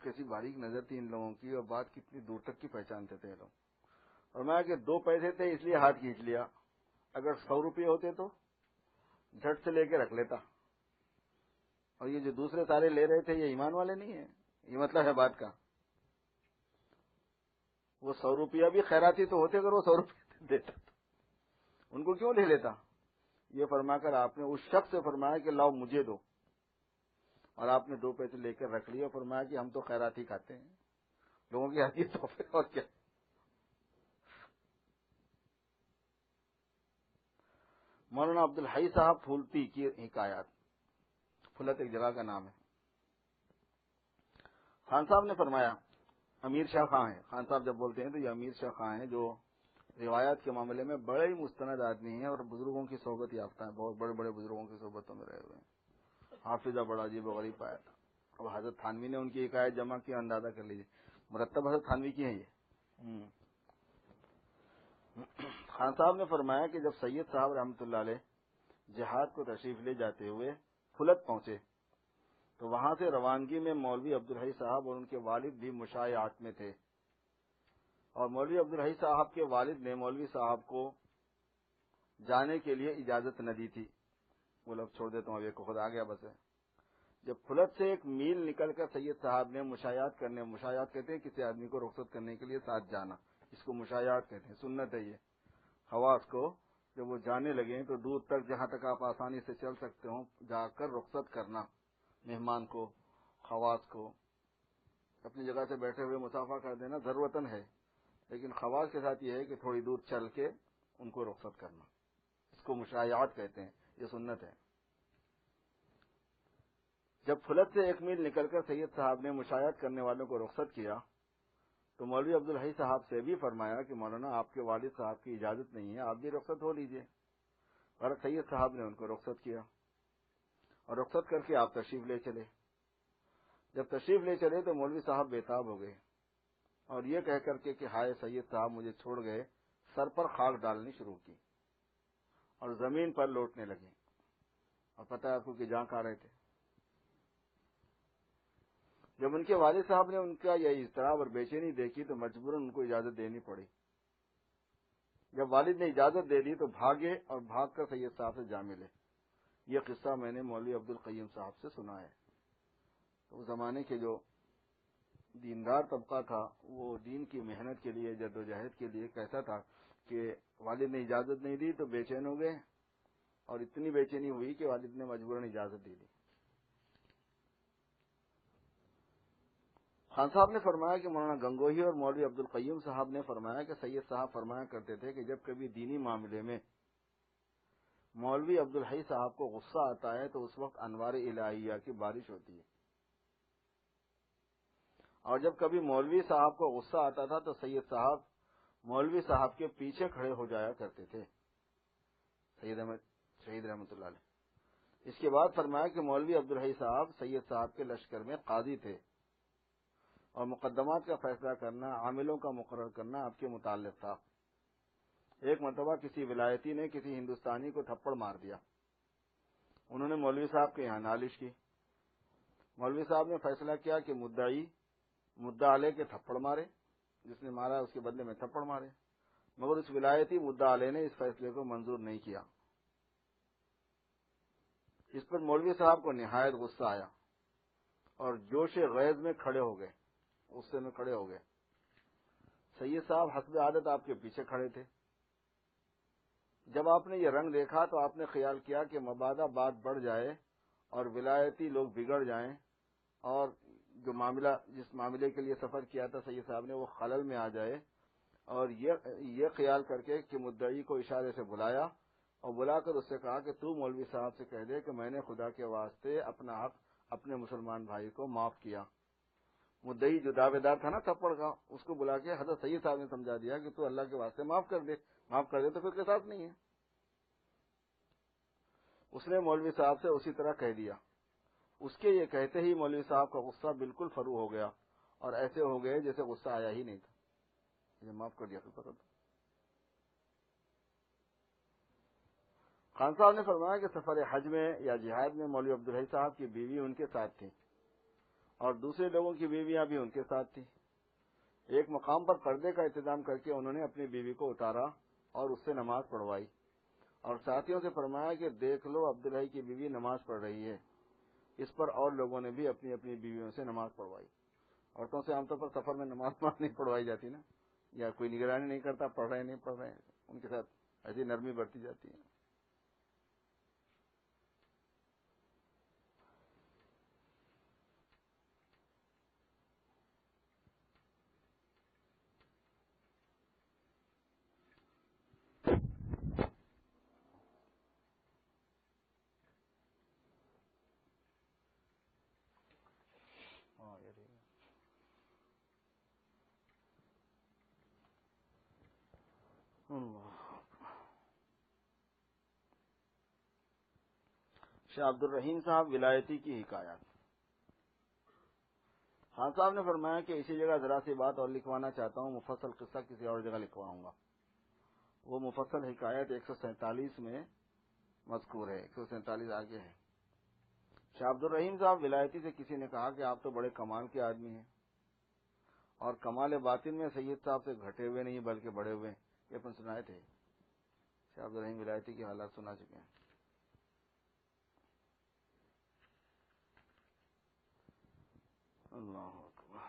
کیسی باریک نظر تھی ان لوگوں کی اور بات کتنی دور تک کی پہچانتے تھے لوگ. فرمایا کہ 2 پیسے تھے اس لیے ہاتھ کھینچ لیا، اگر 100 روپے ہوتے تو جھٹ سے لے کے رکھ لیتا. اور یہ جو دوسرے سارے لے رہے تھے یہ ایمان والے نہیں ہیں، یہ مطلب ہے بات کا. وہ 100 روپیہ بھی خیراتی تو ہوتے اگر وہ 100 روپے دیتا تو ان کو کیوں لے لیتا. یہ فرما کر آپ نے اس شخص سے فرمایا کہ لاؤ مجھے دو، اور آپ نے 2 پیسے لے کر رکھ لیے اور فرمایا کہ ہم تو خیراتی کھاتے ہیں، لوگوں کی حقیقی تحفے اور کیا. مولانا عبدالحی صاحب پھولتی کی حکایات. پھولت ایک جگہ کا نام ہے. خان صاحب نے فرمایا، امیر شاہ خان ہیں، خان صاحب جب بولتے ہیں تو یہ امیر شاہ خان ہیں جو روایات کے معاملے میں بڑے ہی مستند آدمی ہیں اور بزرگوں کی صحبت یافتہ ہیں، بہت بڑے بڑے بزرگوں کی صحبتوں میں رہے ہوئے ہیں. حافظہ بڑا عجیب و غریب پایا تھا. اب حضرت تھانوی نے ان کی حکایت جمع کی، اندازہ کر لیجیے، مرتب حضرت تھانوی کی ہیں یہ. خان صاحب نے فرمایا کہ جب سید صاحب رحمۃ اللہ علیہ جہاد کو تشریف لے جاتے ہوئے پھلت پہنچے تو وہاں سے روانگی میں مولوی عبدالحی صاحب اور ان کے والد بھی مشایعات میں تھے، اور مولوی عبدالحی صاحب کے والد نے مولوی صاحب کو جانے کے لیے اجازت نہ دی تھی. وہ لفظ چھوڑ دیتا ہوں، اب ایک خود آ گیا بس ہے. جب پھلت سے 1 میل نکل کر سید صاحب نے مشایعات کہتے ہیں کسی آدمی کو رخصت کرنے کے لیے ساتھ جانا، اس کو مشایعات کہتے ہیں، سنت ہے یہ. خواص کو جب وہ جانے لگے تو دور تک جہاں تک آپ آسانی سے چل سکتے ہوں جا کر رخصت کرنا، مہمان کو، خواص کو. اپنی جگہ سے بیٹھے ہوئے مسافہ کر دینا ضرورتاً ہے، لیکن خواص کے ساتھ یہ ہے کہ تھوڑی دور چل کے ان کو رخصت کرنا، اس کو مشایعات کہتے ہیں، یہ سنت ہے. جب پھلت سے 1 میل نکل کر سید صاحب نے مشایعت کرنے والوں کو رخصت کیا تو مولوی عبدالحی صاحب سے بھی فرمایا کہ مولانا آپ کے والد صاحب کی اجازت نہیں ہے، آپ بھی رخصت ہو لیجئے. اور سید صاحب نے ان کو رخصت کیا اور رخصت کر کے آپ تشریف لے چلے. جب تشریف لے چلے تو مولوی صاحب بےتاب ہو گئے اور یہ کہہ کر کے کہ ہائے سید صاحب مجھے چھوڑ گئے، سر پر خاک ڈالنی شروع کی اور زمین پر لوٹنے لگے. اور پتہ ہے آپ کو کہ جہاں کھا رہے تھے. جب ان کے والد صاحب نے ان کا یہ اضطراب اور بے چینی دیکھی تو مجبوراً ان کو اجازت دینی پڑی. جب والد نے اجازت دے دی تو بھاگے اور بھاگ کر سید صاحب سے جا ملے. یہ قصہ میں نے مولوی عبدالقیوم صاحب سے سنا ہے. تو اس زمانے کے جو دیندار طبقہ تھا وہ دین کی محنت کے لیے، جد و جہد کے لیے کیسا تھا کہ والد نے اجازت نہیں دی تو بے چین ہو گئے، اور اتنی بے چینی ہوئی کہ والد نے مجبوراً اجازت دے دی. خان صاحب نے فرمایا کہ مولانا گنگوہی اور مولوی عبدالقیوم صاحب نے فرمایا کہ سید صاحب فرمایا کرتے تھے کہ جب کبھی دینی معاملے میں مولوی عبدالحی صاحب کو غصہ آتا ہے تو اس وقت انوار الہیہ کی بارش ہوتی ہے، اور جب کبھی مولوی صاحب کو غصہ آتا تھا تو سید صاحب مولوی صاحب کے پیچھے کھڑے ہو جایا کرتے تھے. شہید رحمۃ اللہ علیہ. اس کے بعد فرمایا کہ مولوی عبدالحی صاحب سید صاحب کے لشکر میں قاضی تھے اور مقدمات کا فیصلہ کرنا، عاملوں کا مقرر کرنا آپ کے متعلق تھا. ایک مرتبہ کسی ولایتی نے کسی ہندوستانی کو تھپڑ مار دیا. انہوں نے مولوی صاحب کے یہاں نالش کی. مولوی صاحب نے فیصلہ کیا کہ مدعا علیہ کے تھپڑ مارے، جس نے مارا اس کے بدلے میں تھپڑ مارے، مگر اس ولایتی مدعا علیہ نے اس فیصلے کو منظور نہیں کیا. اس پر مولوی صاحب کو نہایت غصہ آیا اور جوش غیظ میں کھڑے ہو گئے، غصے میں کھڑے ہو گئے. سید صاحب حسب عادت آپ کے پیچھے کھڑے تھے. جب آپ نے یہ رنگ دیکھا تو آپ نے خیال کیا کہ مبادا بات بڑھ جائے اور ولایتی لوگ بگڑ جائیں اور جو جس معاملے کے لیے سفر کیا تھا سید صاحب نے وہ خلل میں آ جائے، اور یہ خیال کر کے کہ مدعی کو اشارے سے بلایا اور بلا کر اس سے کہا کہ تو مولوی صاحب سے کہہ دے کہ میں نے خدا کے واسطے اپنا حق اپنے مسلمان بھائی کو معاف کیا. مدعی جو دعوے دار تھا نا تھپڑ کا، اس کو بلا کے حضرت سید صاحب نے سمجھا دیا کہ تو اللہ کے واسطے معاف کر دے تو پھر کے ساتھ نہیں ہے. اس نے مولوی صاحب سے اسی طرح کہہ دیا. اس کے یہ کہتے ہی مولوی صاحب کا غصہ بالکل فرو ہو گیا اور ایسے ہو گئے جیسے غصہ آیا ہی نہیں تھا. یہ معاف کر دیا. خان صاحب نے فرمایا کہ سفر حج میں یا جہاد میں مولوی عبدالحی صاحب کی بیوی ان کے ساتھ تھی اور دوسرے لوگوں کی بیویاں بھی ان کے ساتھ تھیں۔ ایک مقام پر پردے کا انتظام کر کے انہوں نے اپنی بیوی کو اتارا اور اس سے نماز پڑھوائی اور ساتھیوں سے فرمایا کہ دیکھ لو عبدالحی کی بیوی نماز پڑھ رہی ہے۔ اس پر اور لوگوں نے بھی اپنی اپنی بیویوں سے نماز پڑھوائی۔ عورتوں سے عام طور پر سفر میں نماز نہیں پڑھوائی جاتی نا، یا کوئی نگرانی نہیں کرتا، پڑھ رہے نہیں پڑھ رہے، ان کے ساتھ ایسی نرمی برتی جاتی ہے۔ شاہ عبد الرحیم صاحب ولایتی کی حکایات۔ خان صاحب نے فرمایا کہ اسی جگہ ذرا سی بات اور لکھوانا چاہتا ہوں، مفصل قصہ کسی اور جگہ لکھواؤں گا۔ وہ مفصل حکایت 147 میں مذکور ہے، 147 آگے ہے۔ شاہ عبد الرحیم صاحب ولایتی سے کسی نے کہا کہ آپ تو بڑے کمال کے آدمی ہیں اور کمال باطن میں سید صاحب سے گھٹے ہوئے نہیں بلکہ بڑے ہوئے، یہ اپن سنائے تھے۔ شاہ عبد الرحیم ولایتی کی حالات سنا چکے ہیں۔ اللہ اکبر۔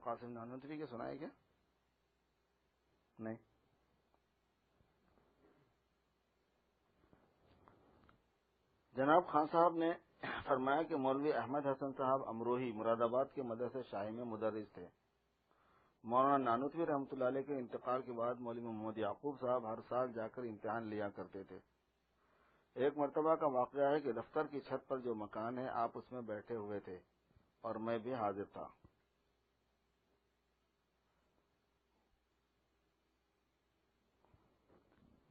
قاسم نانوتوی کے سنائے کیا؟ نہیں۔ جناب خان صاحب نے فرمایا کہ مولوی احمد حسن صاحب امروہی مراد آباد کے مدرسہ شاہی میں مدرس تھے۔ مولانا نانوتوی رحمۃ اللہ علیہ کے انتقال کے بعد مولوی محمد یعقوب صاحب ہر سال جا کر امتحان لیا کرتے تھے۔ ایک مرتبہ کا واقعہ ہے کہ دفتر کی چھت پر جو مکان ہے آپ اس میں بیٹھے ہوئے تھے اور میں بھی حاضر تھا۔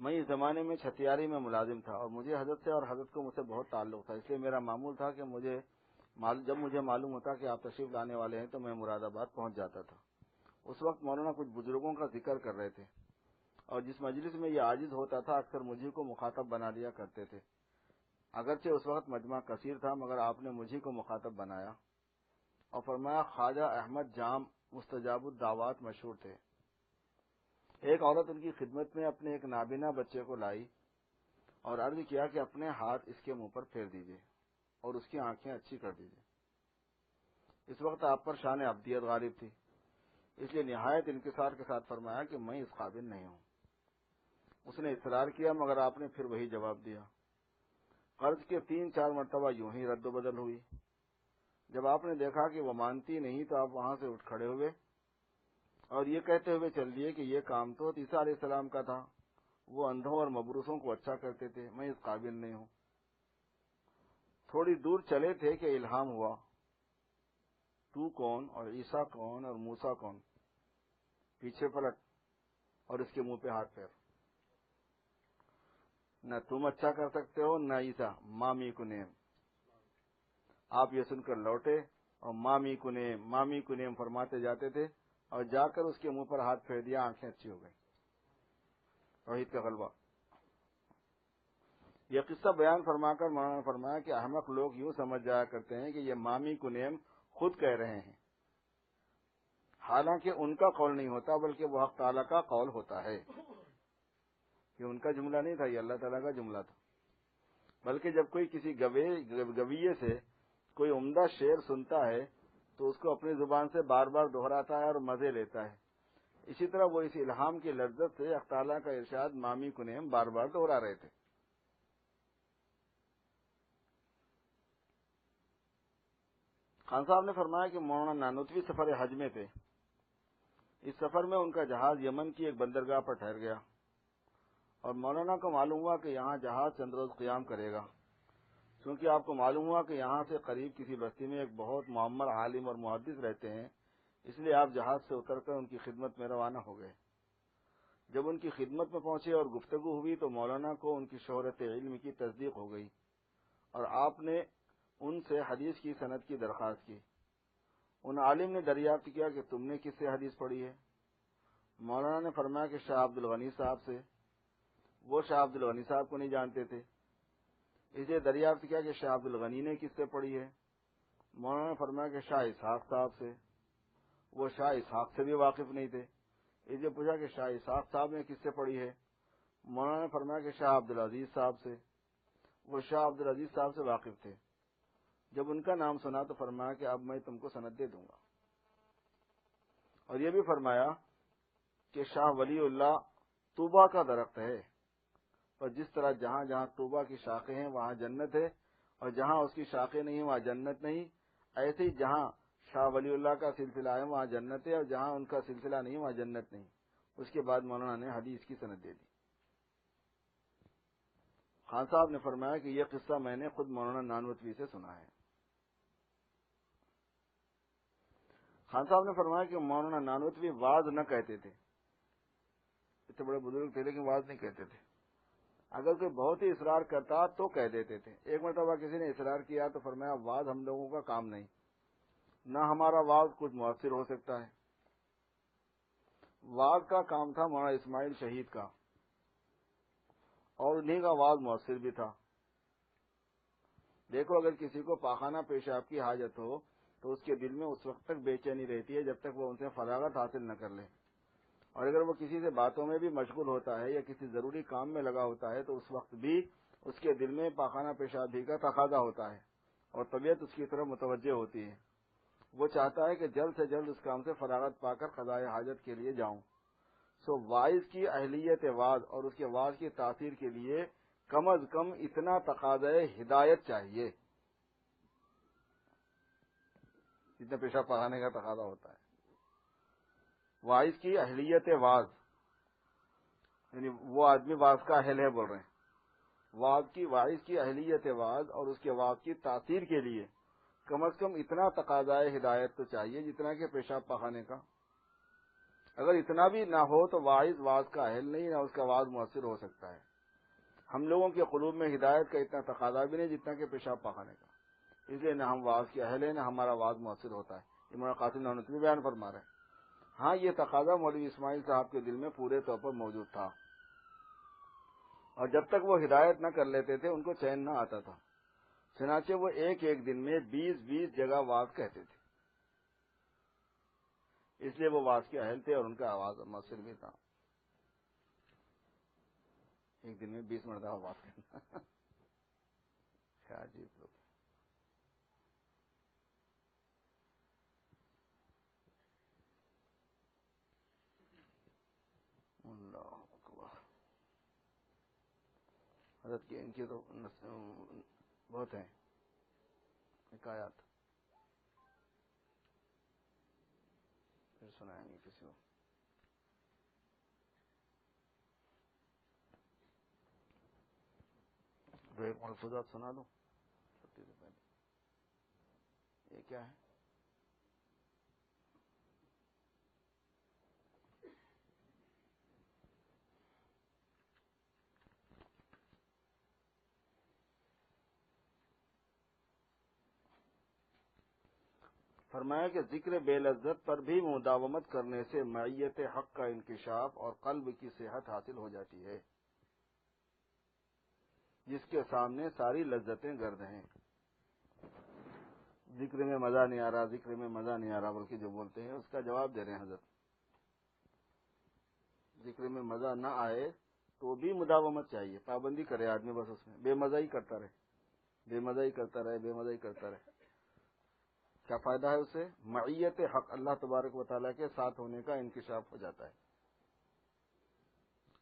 میں اس زمانے میں چھتیاری میں ملازم تھا اور مجھے حضرت سے اور حضرت کو مجھ سے بہت تعلق تھا، اس لیے میرا معمول تھا کہ جب مجھے معلوم ہوتا کہ آپ تشریف لانے والے ہیں تو میں مراد آباد پہنچ جاتا تھا۔ اس وقت مولانا کچھ بزرگوں کا ذکر کر رہے تھے اور جس مجلس میں یہ عاجز ہوتا تھا اکثر مجھے کو مخاطب بنا لیا کرتے تھے۔ اگرچہ اس وقت مجمع کثیر تھا مگر آپ نے مجھے کو مخاطب بنایا اور فرمایا خواجہ احمد جام مستجاب الدعوات مشہور تھے۔ ایک عورت ان کی خدمت میں اپنے ایک نابینا بچے کو لائی اور عرض کیا کہ اپنے ہاتھ اس کے منہ پر پھیر دیجیے اور اس کی آنکھیں اچھی کر دیجیے۔ اس وقت آپ پر شان عبدیت غالب تھی، اس لیے نہایت انکسار کے ساتھ فرمایا کہ میں اس قابل نہیں ہوں۔ اس نے اصرار کیا مگر آپ نے پھر وہی جواب دیا۔ قرض کے 3-4 مرتبہ یوں ہی رد و بدل ہوئی۔ جب آپ نے دیکھا کہ وہ مانتی نہیں تو آپ وہاں سے اٹھ کھڑے ہوئے اور یہ کہتے ہوئے چل دیے کہ یہ کام تو عیسیٰ علیہ السلام کا تھا، وہ اندھوں اور مبروسوں کو اچھا کرتے تھے، میں اس قابل نہیں ہوں۔ تھوڑی دور چلے تھے کہ الہام ہوا، تو کون اور عیسیٰ کون اور موسیٰ کون؟ پیچھے پلٹ اور اس کے منہ پہ ہاتھ پھیر۔ نہ تم اچھا کر سکتے ہو نہ عیسیٰ، مامی کنیم۔ آپ یہ سن کر لوٹے اور مامی کنیم فرماتے جاتے تھے اور جا کر اس کے منہ پر ہاتھ پھیر دیا، آنکھیں اچھی ہو گئی۔ توحید کا غلبہ۔ یہ قصہ بیان فرما کر مولانا نے فرمایا کہ احمق لوگ یوں سمجھ جایا کرتے ہیں کہ یہ مامی کنیم خود کہہ رہے ہیں، حالانکہ ان کا قول نہیں ہوتا بلکہ وہ حق تعالیٰ کا قول ہوتا ہے۔ یہ ان کا جملہ نہیں تھا، یہ اللہ تعالیٰ کا جملہ تھا۔ بلکہ جب کوئی کسی گویے سے کوئی عمدہ شعر سنتا ہے تو اس کو اپنی زبان سے بار بار دہراتا ہے اور مزے لیتا ہے، اسی طرح وہ اس الہام کی لذت سے حق تعالیٰ کا ارشاد مامی کنیم بار بار دہرا رہے تھے۔ خان صاحب نے فرمایا کہ مولانا نانوتوی سفر حج میں تھے۔ اس سفر میں ان کا جہاز یمن کی ایک بندرگاہ پر ٹھہر گیا اور مولانا کو معلوم ہوا کہ یہاں جہاز چند روز قیام کرے گا۔ کیونکہ آپ کو معلوم ہوا کہ یہاں سے قریب کسی بستی میں ایک بہت معمر عالم اور محدث رہتے ہیں، اس لیے آپ جہاز سے اتر کر ان کی خدمت میں روانہ ہو گئے۔ جب ان کی خدمت میں پہنچے اور گفتگو ہوئی تو مولانا کو ان کی شہرت علم کی تصدیق ہو گئی اور آپ نے ان سے حدیث کی سند کی درخواست کی۔ ان عالم نے دریافت کیا کہ تم نے کس سے حدیث پڑھی ہے؟ مولانا نے فرمایا کہ شاہ عبد الغنی صاحب سے۔ وہ شاہ عبد الغنی صاحب کو نہیں جانتے تھے، اس لیے دریافت کیا کہ شاہ عبد الغنی نے کس سے پڑھی ہے؟ مولانا نے فرمایا کہ شاہ اسحاق صاحب سے۔ وہ شاہ اسحاق سے بھی واقف نہیں تھے، اس لیے پوچھا کہ شاہ اسحاق صاحب نے کس سے پڑھی ہے؟ مولانا نے فرمایا کہ شاہ عبد العزیز صاحب سے۔ وہ شاہ عبد العزیز صاحب سے واقف تھے۔ جب ان کا نام سنا تو فرمایا کہ اب میں تم کو سند دے دوں گا، اور یہ بھی فرمایا کہ شاہ ولی اللہ طوبہ کا درخت ہے، اور جس طرح جہاں جہاں طوبہ کی شاخیں ہیں وہاں جنت ہے، اور جہاں اس کی شاخیں نہیں وہاں جنت نہیں، ایسے ہی جہاں شاہ ولی اللہ کا سلسلہ ہے وہاں جنت ہے، اور جہاں ان کا سلسلہ نہیں وہاں جنت نہیں۔ اس کے بعد مولانا نے حدیث کی سند دے دی۔ خان صاحب نے فرمایا کہ یہ قصہ میں نے خود مولانا نانوتوی سے سنا ہے۔ خان صاحب نے فرمایا کہ مولانا نانوتوی واز نہ کہتے تھے، اتنے بڑے بزرگ تھے لیکن واز نہیں کہتے تھے۔ اگر کوئی بہت ہی اصرار کرتا تو کہہ دیتے تھے۔ ایک مرتبہ کسی نے اصرار کیا تو فرمایا واز ہم لوگوں کا کام نہیں، نہ ہمارا واز کچھ مؤثر ہو سکتا ہے۔ واز کا کام تھا مولانا اسماعیل شہید کا، اور انہیں کا واز مؤثر بھی تھا۔ دیکھو اگر کسی کو پاخانہ پیشاب کی حاجت ہو تو اس کے دل میں اس وقت تک بے چینی رہتی ہے جب تک وہ ان سے فراغت حاصل نہ کر لے، اور اگر وہ کسی سے باتوں میں بھی مشغول ہوتا ہے یا کسی ضروری کام میں لگا ہوتا ہے تو اس وقت بھی اس کے دل میں پاخانہ پیشابی کا تقاضا ہوتا ہے اور طبیعت اس کی طرف متوجہ ہوتی ہے۔ وہ چاہتا ہے کہ جلد سے جلد اس کام سے فراغت پا کر قضائے حاجت کے لیے جاؤں۔ سو واعظ کی اہلیت واعظ اور اس کے واعظ کی تاثیر کے لیے کم از کم اتنا تقاضا ہدایت چاہیے جتنا پیشاب پاخانے کا تقاضا ہوتا ہے۔ واعظ کی اہلیت واعظ یعنی وہ آدمی واعظ کا اہل ہے بول رہے ہیں، واعظ کی اہلیت واعظ اور اس کے واعظ کی تاثیر کے لیے کم از کم اتنا تقاضا ہدایت تو چاہیے جتنا کہ پیشاب پاخانے کا۔ اگر اتنا بھی نہ ہو تو واعظ کا اہل نہیں، نہ اس کا واعظ مؤثر ہو سکتا ہے۔ ہم لوگوں کے قلوب میں ہدایت کا اتنا تقاضا بھی نہیں جتنا کہ پیشاب پاخانے کا، اس لیے نہ ہم واعظ کے اہل ہیں نہ ہمارا واعظ مؤثر ہوتا ہے۔ یہ مولانا قاسم نانوتوی بیان فرما رہے ہیں۔ ہاں یہ تقاضا مولوی اسماعیل صاحب کے دل میں پورے طور پر موجود تھا، اور جب تک وہ ہدایت نہ کر لیتے تھے ان کو چین نہ آتا تھا، چنانچہ وہ ایک ایک دن میں 20 جگہ واعظ کہتے تھے، اس لیے وہ واعظ کے اہل تھے اور ان کا آواز مؤثر بھی تھا۔ ایک دن میں 20 مرتبہ واعظ کہنا کیا عجیب لوگ۔ اللہ اکبر۔ حضرت کی ان کی تو بہت ہیں حکایات، پھر سنائیں گے کسی کو۔ دو ایک ملفوظات سنا دو چھٹی سے پہلے۔ یہ کیا ہے؟ فرمایا کہ ذکر بے لذت پر بھی مداومت کرنے سے معیت حق کا انکشاف اور قلب کی صحت حاصل ہو جاتی ہے، جس کے سامنے ساری لذتیں گرد ہیں۔ ذکر میں مزہ نہیں آ رہا، ذکر میں مزہ نہیں آ رہا بلکہ جو بولتے ہیں اس کا جواب دے رہے ہیں حضرت۔ ذکر میں مزہ نہ آئے تو بھی مداومت چاہیے، پابندی کرے آدمی، بس اس میں بے مزہ ہی کرتا رہے، بے مزہ ہی کرتا رہے، بے مزہ ہی کرتا رہے۔ کیا فائدہ ہے اس سے؟ معیت حق، اللہ تبارک و تعالیٰ کے ساتھ ہونے کا انکشاف ہو جاتا ہے،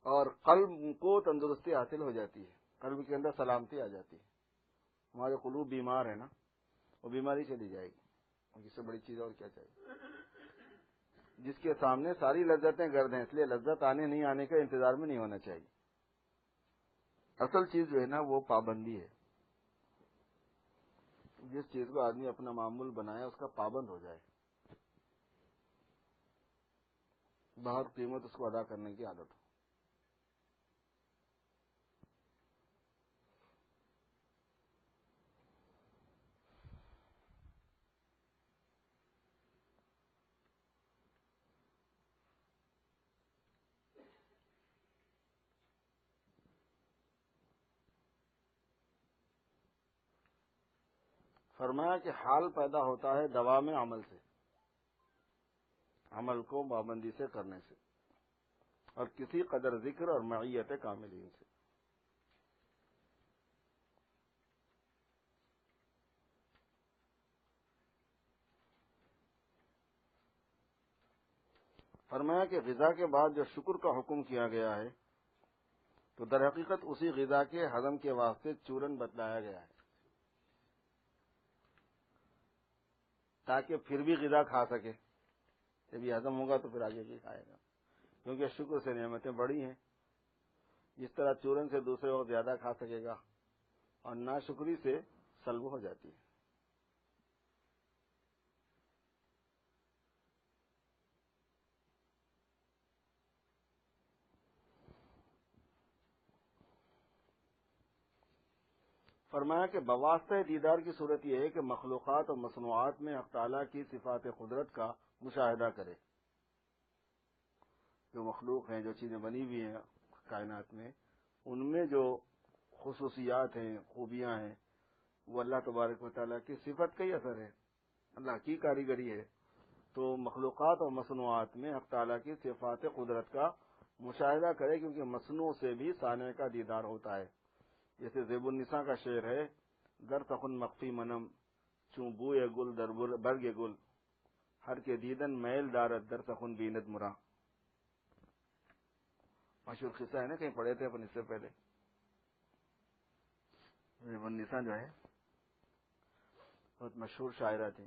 اور قلب کو تندرستی حاصل ہو جاتی ہے، قلب کے اندر سلامتی آ جاتی ہے۔ ہمارے قلوب بیمار ہے نا، وہ بیماری چلی جائے گی، اس سے بڑی چیز اور کیا چاہیے؟ جس کے سامنے ساری لذتیں گرد ہیں، اس لیے لذت آنے نہیں آنے کا انتظار میں نہیں ہونا چاہیے۔ اصل چیز جو ہے نا وہ پابندی ہے، جس چیز کو آدمی اپنا معمول بنائے اس کا پابند ہو جائے، بہت قیمت اس کو ادا کرنے کی عادت ہو۔ فرمایا کہ حال پیدا ہوتا ہے دوام عمل سے، عمل کو پابندی سے کرنے سے، اور کسی قدر ذکر اور معیت کاملین سے۔ فرمایا کہ غذا کے بعد جو شکر کا حکم کیا گیا ہے تو در حقیقت اسی غذا کے ہضم کے واسطے چورن بتلایا گیا ہے، تاکہ پھر بھی غذا کھا سکے، جب یہ ہضم ہوگا تو پھر آگے بھی کھائے گا، کیونکہ شکر سے نعمتیں بڑی ہیں۔ جس طرح چورن سے دوسرے وقت زیادہ کھا سکے گا، اور ناشکری سے سلب ہو جاتی ہے۔ فرمایا کہ بواسطہ دیدار کی صورت یہ ہے کہ مخلوقات اور مصنوعات میں حق تعالیٰ کی صفات قدرت کا مشاہدہ کرے۔ جو مخلوق ہیں، جو چیزیں بنی ہوئی ہیں کائنات میں، ان میں جو خصوصیات ہیں، خوبیاں ہیں، وہ اللہ تبارک و تعالیٰ کی صفت کا ہی اثر ہے، اللہ کی کاریگری ہے۔ تو مخلوقات اور مصنوعات میں حق تعالیٰ کی صفات قدرت کا مشاہدہ کرے، کیونکہ مصنوع سے بھی صانع کا دیدار ہوتا ہے۔ جیسے زیب النساء کا شعر ہے، در تخن مخفی منم چون بوئے گل در برگ گل، ہر کے دیدن میل دارت در تخن بیند مرا۔ مشہور قصہ ہے نا، کہیں پڑھے تھے اپن اس سے پہلے۔ زیب النساء جو ہے بہت مشہور شاعرہ تھی،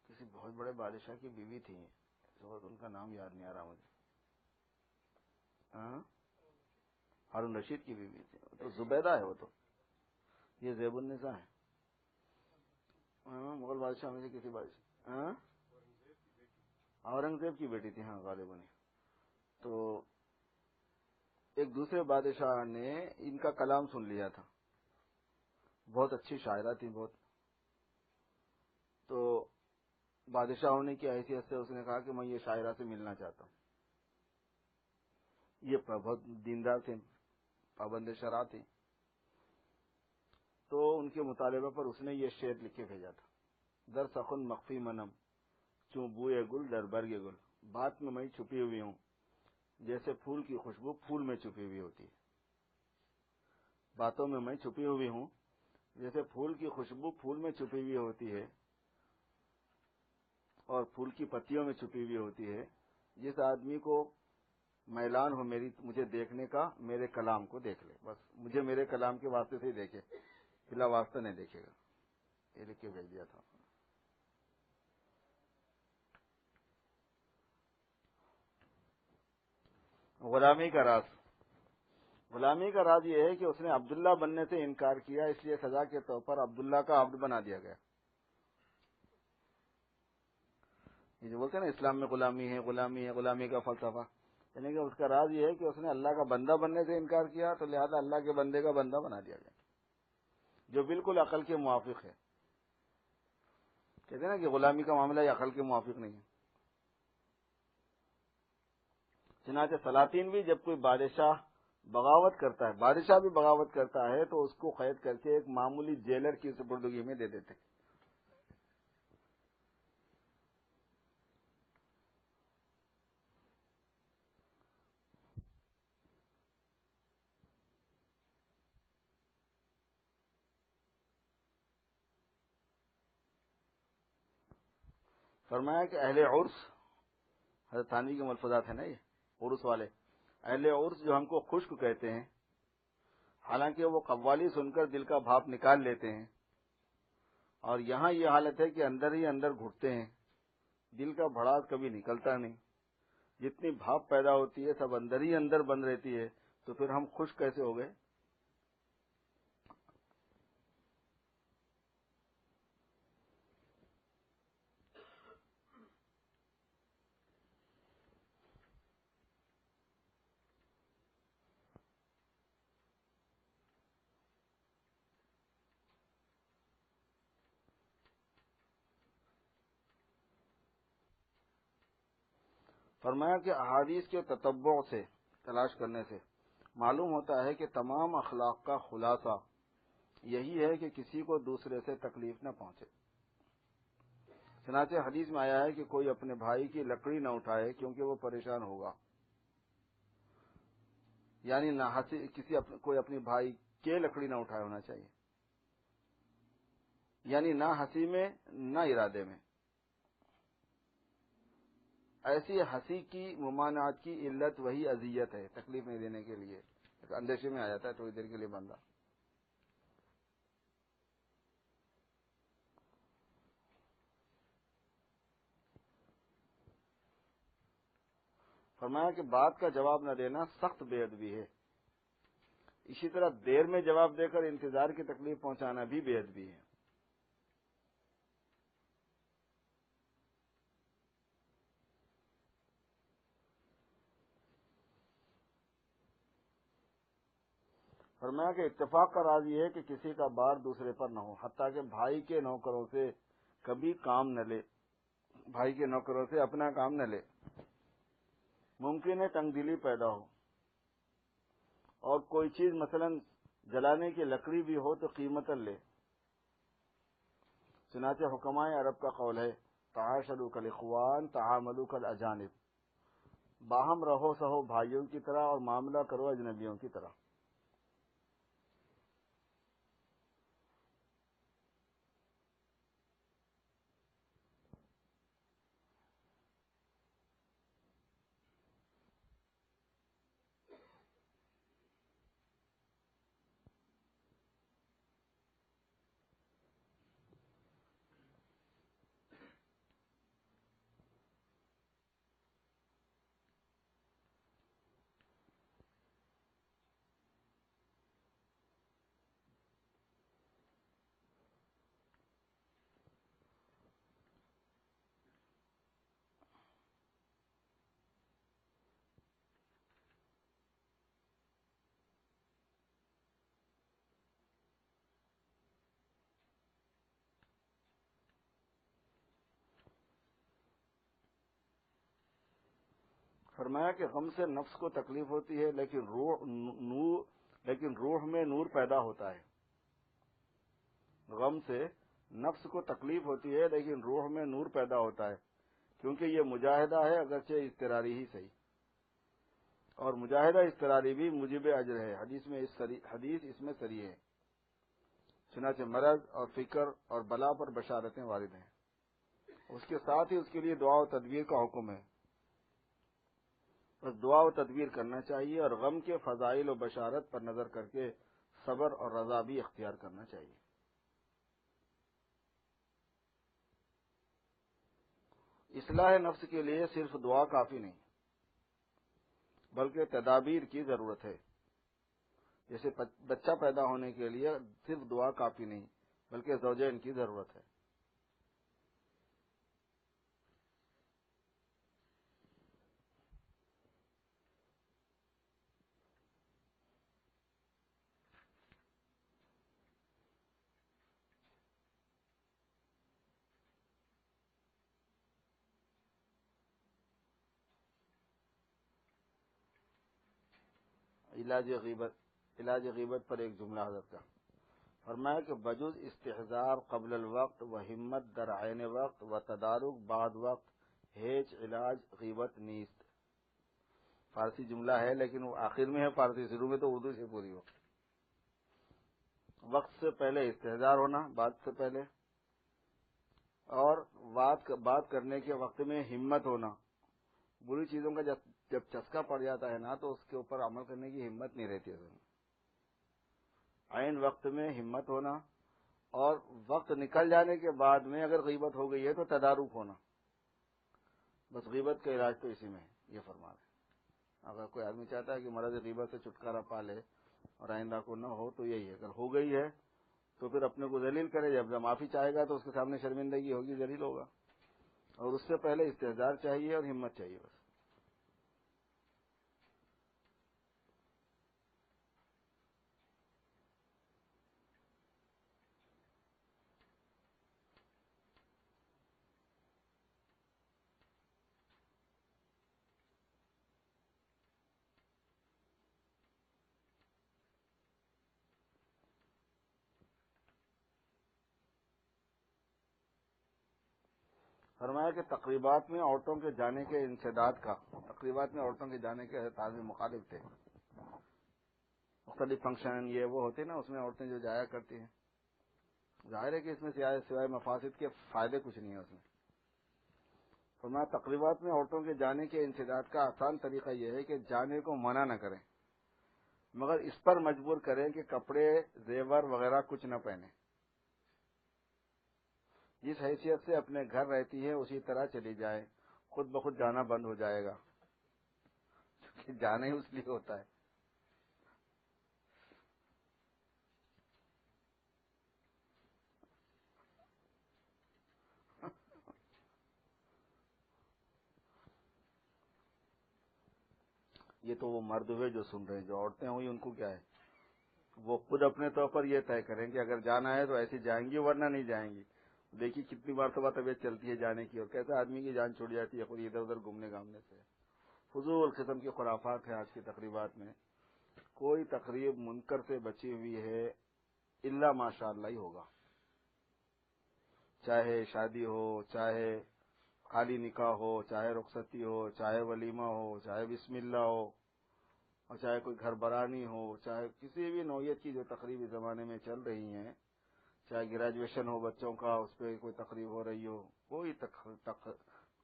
کسی بہت بڑے بادشاہ کی بیوی تھی، اس وقت ان کا نام یاد نہیں آ رہا مجھے۔ ہارون رشید کی بیوی تھی، تو زبیدہ ہے وہ، تو یہ زیب النساء ہے۔ مغل بادشاہ میں سے کسی بادشاہ، اورنگزیب کی بیٹی تھی، ہاں غالباً۔ تو ایک دوسرے بادشاہ نے ان کا کلام سن لیا تھا، بہت اچھی شاعرہ تھی بہت، تو بادشاہ ہونے کی حیثیت سے اس نے کہا کہ میں یہ شاعرہ سے ملنا چاہتا ہوں۔ یہ بہت دیندار تھے، پابند شرع تھے، تو ان کے مطالبہ پر اس نے یہ شعر لکھ کے بھیجا تھا، در سخن مخفی منم چوں بوئے گل در برگ گل، بات میں چھپی ہوئی ہوں جیسے پھول کی خوشبو پھول میں چھپی ہوئی ہوتی ہے۔ باتوں میں میں چھپی ہوئی ہوں جیسے پھول کی خوشبو پھول میں چھپی ہوئی ہوتی ہے، اور پھول کی پتیوں میں چھپی ہوئی ہوتی ہے۔ جس آدمی کو میلان ہو مجھے دیکھنے کا، میرے کلام کو دیکھ لے، بس مجھے میرے کلام کے واسطے سے ہی دیکھے، بلا واسطہ نہیں دیکھے گا۔ یہ لکھ کے بھیج دیا تھا۔ غلامی کا راز، غلامی کا راز یہ ہے کہ اس نے عبداللہ بننے سے انکار کیا، اس لیے سزا کے طور پر عبداللہ کا عبد بنا دیا گیا۔ یہ جو بولتے ہیں نا اسلام میں غلامی ہے، غلامی ہے، غلامی کا فلسفہ، یعنی کہ اس کا راز یہ ہے کہ اس نے اللہ کا بندہ بننے سے انکار کیا، تو لہذا اللہ کے بندے کا بندہ بنا دیا گیا، جو بالکل عقل کے موافق ہے۔ کہتے ہیں نا کہ غلامی کا معاملہ یہ عقل کے موافق نہیں ہے۔ چنانچہ سلاطین بھی جب کوئی بادشاہ بغاوت کرتا ہے، بادشاہ بھی بغاوت کرتا ہے، تو اس کو قید کر کے ایک معمولی جیلر کی سپردگی میں دے دیتے۔ فرمایا کہ اہل عرس، حضرت تھانوی کے ملفوظات ہیں نا یہ عرس والے، اہل عرس جو ہم کو خشک کہتے ہیں، حالانکہ وہ قوالی سن کر دل کا بھاپ نکال لیتے ہیں، اور یہاں یہ حالت ہے کہ اندر ہی اندر گھٹتے ہیں، دل کا بھڑاس کبھی نکلتا نہیں، جتنی بھاپ پیدا ہوتی ہے سب اندر ہی اندر بند رہتی ہے، تو پھر ہم خوش کیسے ہو گئے؟ فرمایا کہ احادیث کے تتبع سے، تلاش کرنے سے معلوم ہوتا ہے کہ تمام اخلاق کا خلاصہ یہی ہے کہ کسی کو دوسرے سے تکلیف نہ پہنچے۔ چنانچہ حدیث میں آیا ہے کہ کوئی اپنے بھائی کی لکڑی نہ اٹھائے کیونکہ وہ پریشان ہوگا، یعنی نہ کوئی اپنے بھائی کے لکڑی نہ اٹھائے ہونا چاہیے، یعنی نہ ہنسی میں نہ ارادے میں۔ ایسی ہنسی کی ممانعت کی علت وہی اذیت ہے، تکلیف نہیں دینے کے لیے، اندیشے میں آ جاتا ہے تھوڑی دیر کے لیے بندہ۔ فرمایا کہ بات کا جواب نہ دینا سخت بے ادبی ہے، اسی طرح دیر میں جواب دے کر انتظار کی تکلیف پہنچانا بھی بے ادبی ہے۔ فرمایا کہ اتفاق کا راز یہ ہے کہ کسی کا بار دوسرے پر نہ ہو، حتیٰ کہ بھائی کے نوکروں سے کبھی کام نہ لے، بھائی کے نوکروں سے اپنا کام نہ لے۔ ممکن ہے تنگ دلی پیدا ہو، اور کوئی چیز مثلا جلانے کی لکڑی بھی ہو تو قیمتاً لے۔ چنانچہ حکمائے عرب کا قول ہے، تعاشروا کالاخوان تعاملوا کالاجانب، باہم رہو سہو بھائیوں کی طرح اور معاملہ کرو اجنبیوں کی طرح۔ فرمایا کہ غم سے نفس کو تکلیف ہوتی ہے لیکن روح میں نور پیدا ہوتا ہے۔ غم سے نفس کو تکلیف ہوتی ہے لیکن روح میں نور پیدا ہوتا ہے، کیونکہ یہ مجاہدہ ہے اگرچہ اضطراری ہی صحیح، اور مجاہدہ اضطراری بھی موجب اجر ہے، حدیث اس میں صریح ہے۔ چنانچہ مرض اور فکر اور بلا پر بشارتیں وارد ہیں، اس کے ساتھ ہی اس کے لیے دعا و تدبیر کا حکم ہے۔ بس دعا و تدبیر کرنا چاہیے، اور غم کے فضائل و بشارت پر نظر کر کے صبر اور رضا بھی اختیار کرنا چاہیے۔ اصلاح نفس کے لیے صرف دعا کافی نہیں، بلکہ تدابیر کی ضرورت ہے۔ جیسے بچہ پیدا ہونے کے لیے صرف دعا کافی نہیں، بلکہ زوجین کی ضرورت ہے۔ علاج غیبت پر ایک جملہ حضرت کا فرمایا کہ بجز استحضار قبل الوقت و ہمت در عین وقت و تدارک بعد وقت ہیچ علاج غیبت نیست۔ فارسی جملہ ہے لیکن وہ آخر میں ہے فارسی، شروع میں تو اردو سے پوری ہو۔ وقت سے پہلے استحضار ہونا، بات سے پہلے، اور بات کرنے کے وقت میں ہمت ہونا۔ بری چیزوں کا جب چسکا پڑ جاتا ہے نا تو اس کے اوپر عمل کرنے کی ہمت نہیں رہتی ہے۔ عین وقت میں ہمت ہونا، اور وقت نکل جانے کے بعد میں اگر غیبت ہو گئی ہے تو تدارک ہونا۔ بس غیبت کا علاج تو اسی میں ہے۔ یہ فرما رہے ہیں۔ اگر کوئی آدمی چاہتا ہے کہ مرض غیبت سے چھٹکارا پا لے اور آئندہ کو نہ ہو تو یہی ہے، اگر ہو گئی ہے تو پھر اپنے کو ذلیل کرے، جب معافی چاہے گا تو اس کے سامنے شرمندگی ہوگی، ذلیل ہوگا، اور اس سے پہلے استحضار چاہیے اور ہمت چاہیے بس۔ فرمایا کہ تقریبات میں عورتوں کے جانے کے انسداد کا، تقریبات میں عورتوں کے جانے کے تعظیم مخالف تھے۔ مختلف فنکشن یہ وہ ہوتے نا، اس میں عورتیں جو جایا کرتی ہیں، ظاہر ہے کہ اس میں سوائے مفاسد کے فائدے کچھ نہیں ہے اس میں۔ فرمایا تقریبات میں عورتوں کے جانے کے انسداد کا آسان طریقہ یہ ہے کہ جانے کو منع نہ کریں، مگر اس پر مجبور کریں کہ کپڑے زیور وغیرہ کچھ نہ پہنیں۔ جس حیثیت سے اپنے گھر رہتی ہے اسی طرح چلی جائے، خود بخود جانا بند ہو جائے گا، کیونکہ جانا ہی اس لیے ہوتا ہے۔ یہ تو وہ مرد ہوئے جو سن رہے ہیں، جو عورتیں ہوئی ان کو کیا ہے، وہ خود اپنے طور پر یہ طے کریں کہ اگر جانا ہے تو ایسی جائیں گی ورنہ نہیں جائیں گی۔ دیکھیے کتنی بار صبح طبیعت چلتی ہے جانے کی، اور کیسے آدمی کی جان چھوڑ جاتی ہے خود ادھر ادھر گھومنے گھامنے سے۔ فضول قسم کی خرافات ہیں آج کی تقریبات میں۔ کوئی تقریب منکر سے بچی ہوئی ہے الا ماشاء اللہ ہی ہوگا، چاہے شادی ہو، چاہے خالی نکاح ہو، چاہے رخصتی ہو، چاہے ولیمہ ہو، چاہے بسم اللہ ہو، اور چاہے کوئی گھر برانی ہو، چاہے کسی بھی نوعیت کی جو تقریب اس زمانے میں چل رہی ہیں، چاہے گریجویشن ہو بچوں کا اس پہ کوئی تقریب ہو رہی ہو، کوئی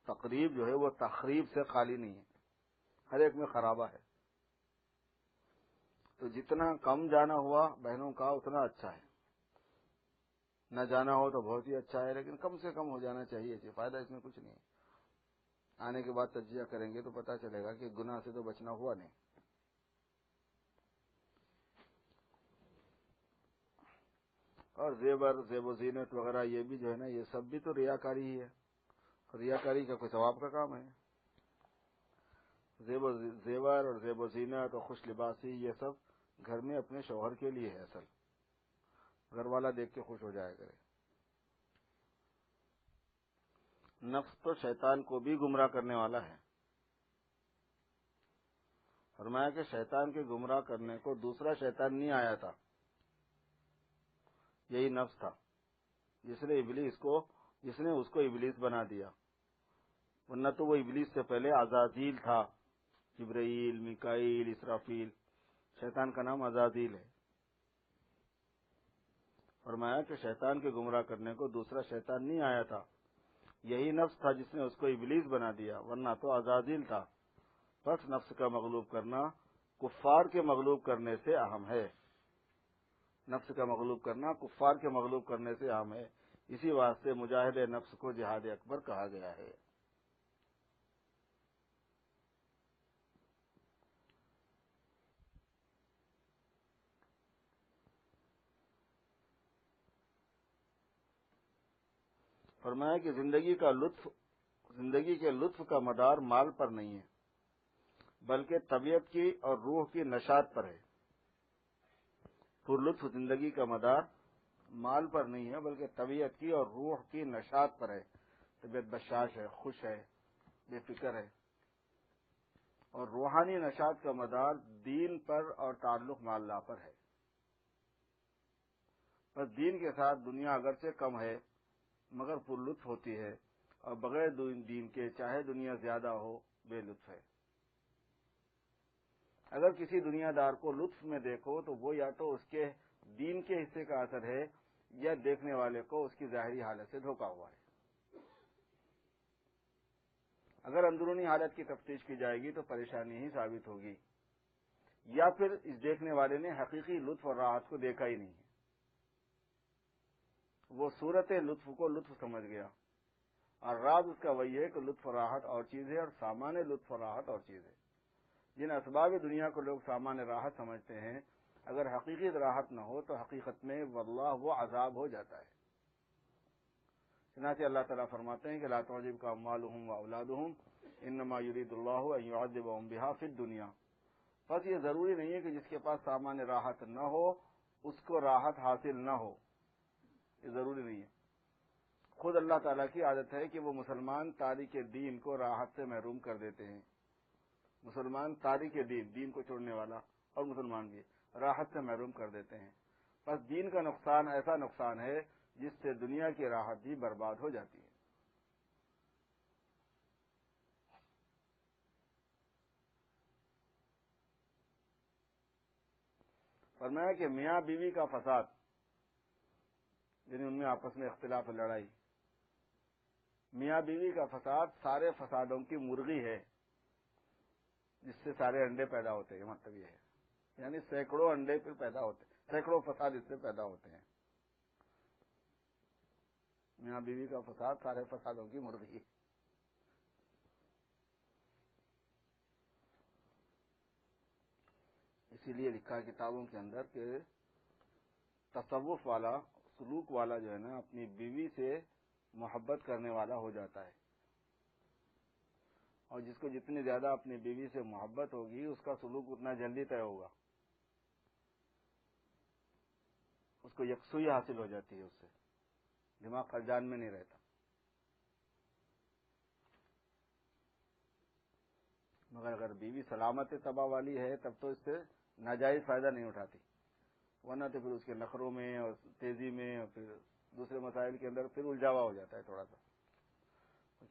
تقریب جو ہے وہ تخریب سے خالی نہیں ہے، ہر ایک میں خرابہ ہے۔ تو جتنا کم جانا ہوا بہنوں کا اتنا اچھا ہے، نہ جانا ہو تو بہت ہی اچھا ہے، لیکن کم سے کم ہو جانا چاہیے، فائدہ اس میں کچھ نہیں ہے۔ آنے کے بعد تجزیہ کریں گے تو پتہ چلے گا کہ گناہ سے تو بچنا ہوا نہیں۔ اور زیب و زینت وغیرہ یہ بھی جو ہے نا، یہ سب بھی تو ریاکاری ہی ہے، ریاکاری کا کوئی ثواب کا کام ہے۔ زیور اور زیب و زینت اور خوش لباسی یہ سب گھر میں اپنے شوہر کے لیے ہے، اصل گھر والا دیکھ کے خوش ہو جایا کرے۔ نفس تو شیطان کو بھی گمراہ کرنے والا ہے۔ فرمایا کہ شیطان کے گمراہ کرنے کو دوسرا شیطان نہیں آیا تھا، یہی نفس تھا جس نے اس کو ابلیس بنا دیا، ورنہ تو وہ ابلیس سے پہلے عزازیل تھا، جبرائیل، میکائیل، اسرافیل، شیطان کا نام عزازیل ہے۔ فرمایا کہ شیطان کے گمراہ کرنے کو دوسرا شیطان نہیں آیا تھا، یہی نفس تھا جس نے اس کو ابلیس بنا دیا، ورنہ تو عزازیل تھا۔ پس نفس کا مغلوب کرنا کفار کے مغلوب کرنے سے اہم ہے، نفس کا مغلوب کرنا کفار کے مغلوب کرنے سے اہم ہے، اسی واسطے مجاہد نفس کو جہاد اکبر کہا گیا ہے۔ فرمایا کہ زندگی کے لطف کا مدار مال پر نہیں ہے بلکہ طبیعت کی اور روح کی نشاط پر ہے۔ پر لطف زندگی کا مدار مال پر نہیں ہے بلکہ طبیعت کی اور روح کی نشاط پر ہے۔ طبیعت بشاش ہے، خوش ہے، بے فکر ہے، اور روحانی نشاط کا مدار دین پر اور تعلق مع اللہ پر ہے۔ بس دین کے ساتھ دنیا اگرچہ کم ہے مگر پر لطف ہوتی ہے، اور بغیر دین کے چاہے دنیا زیادہ ہو بے لطف ہے۔ اگر کسی دنیا دار کو لطف میں دیکھو تو وہ یا تو اس کے دین کے حصے کا اثر ہے یا دیکھنے والے کو اس کی ظاہری حالت سے دھوکا ہوا ہے۔ اگر اندرونی حالت کی تفتیش کی جائے گی تو پریشانی ہی ثابت ہوگی، یا پھر اس دیکھنے والے نے حقیقی لطف اور راحت کو دیکھا ہی نہیں ہے، وہ صورت لطف کو لطف سمجھ گیا اور راز اس کا وہی ہے کہ لطف و راحت اور چیز ہے اور سامان لطف و راحت اور چیز ہے. جن اسباب دنیا کو لوگ سامان راحت سمجھتے ہیں، اگر حقیقی راحت نہ ہو تو حقیقت میں واللہ وہ عذاب ہو جاتا ہے. چنانچہ اللہ تعالیٰ فرماتے ہیں کہ لا تعجبک اموالہم واولادہم انما یرید اللہ ان یعذبہم بہا فی الدنیا. بس یہ ضروری نہیں ہے کہ جس کے پاس سامان راحت نہ ہو اس کو راحت حاصل نہ ہو، یہ ضروری نہیں ہے. خود اللہ تعالیٰ کی عادت ہے کہ وہ مسلمان تاریک دین کو راحت سے محروم کر دیتے ہیں. مسلمان تاریک دین کو چھوڑنے والا اور مسلمان بھی راحت سے محروم کر دیتے ہیں. بس دین کا نقصان ایسا نقصان ہے جس سے دنیا کی راحت بھی برباد ہو جاتی ہے. فرمایا کہ میاں بیوی کا فساد، یعنی ان میں آپس میں اختلاف لڑائی، میاں بیوی کا فساد سارے فسادوں کی مرغی ہے جس سے سارے انڈے پیدا ہوتے ہیں. مطلب یہ ہے یعنی سینکڑوں انڈے پھر پیدا ہوتے ہیں، سینکڑوں فساد اس سے پیدا ہوتے ہیں. میاں بیوی کا فساد سارے فسادوں کی مرغی. اسی لیے لکھا کتابوں کے اندر کہ تصوف والا، سلوک والا جو ہے نا اپنی بیوی سے محبت کرنے والا ہو جاتا ہے، اور جس کو جتنی زیادہ اپنی بیوی سے محبت ہوگی اس کا سلوک اتنا جلدی طے ہوگا، اس کو یکسوئی حاصل ہو جاتی ہے، اس سے دماغ خلجان میں نہیں رہتا. مگر اگر بیوی سلامت طبع والی ہے تب تو اس سے ناجائز فائدہ نہیں اٹھاتی، ورنہ تو پھر اس کے نخروں میں اور تیزی میں اور پھر دوسرے مسائل کے اندر پھر الجھاوا ہو جاتا ہے تھوڑا سا.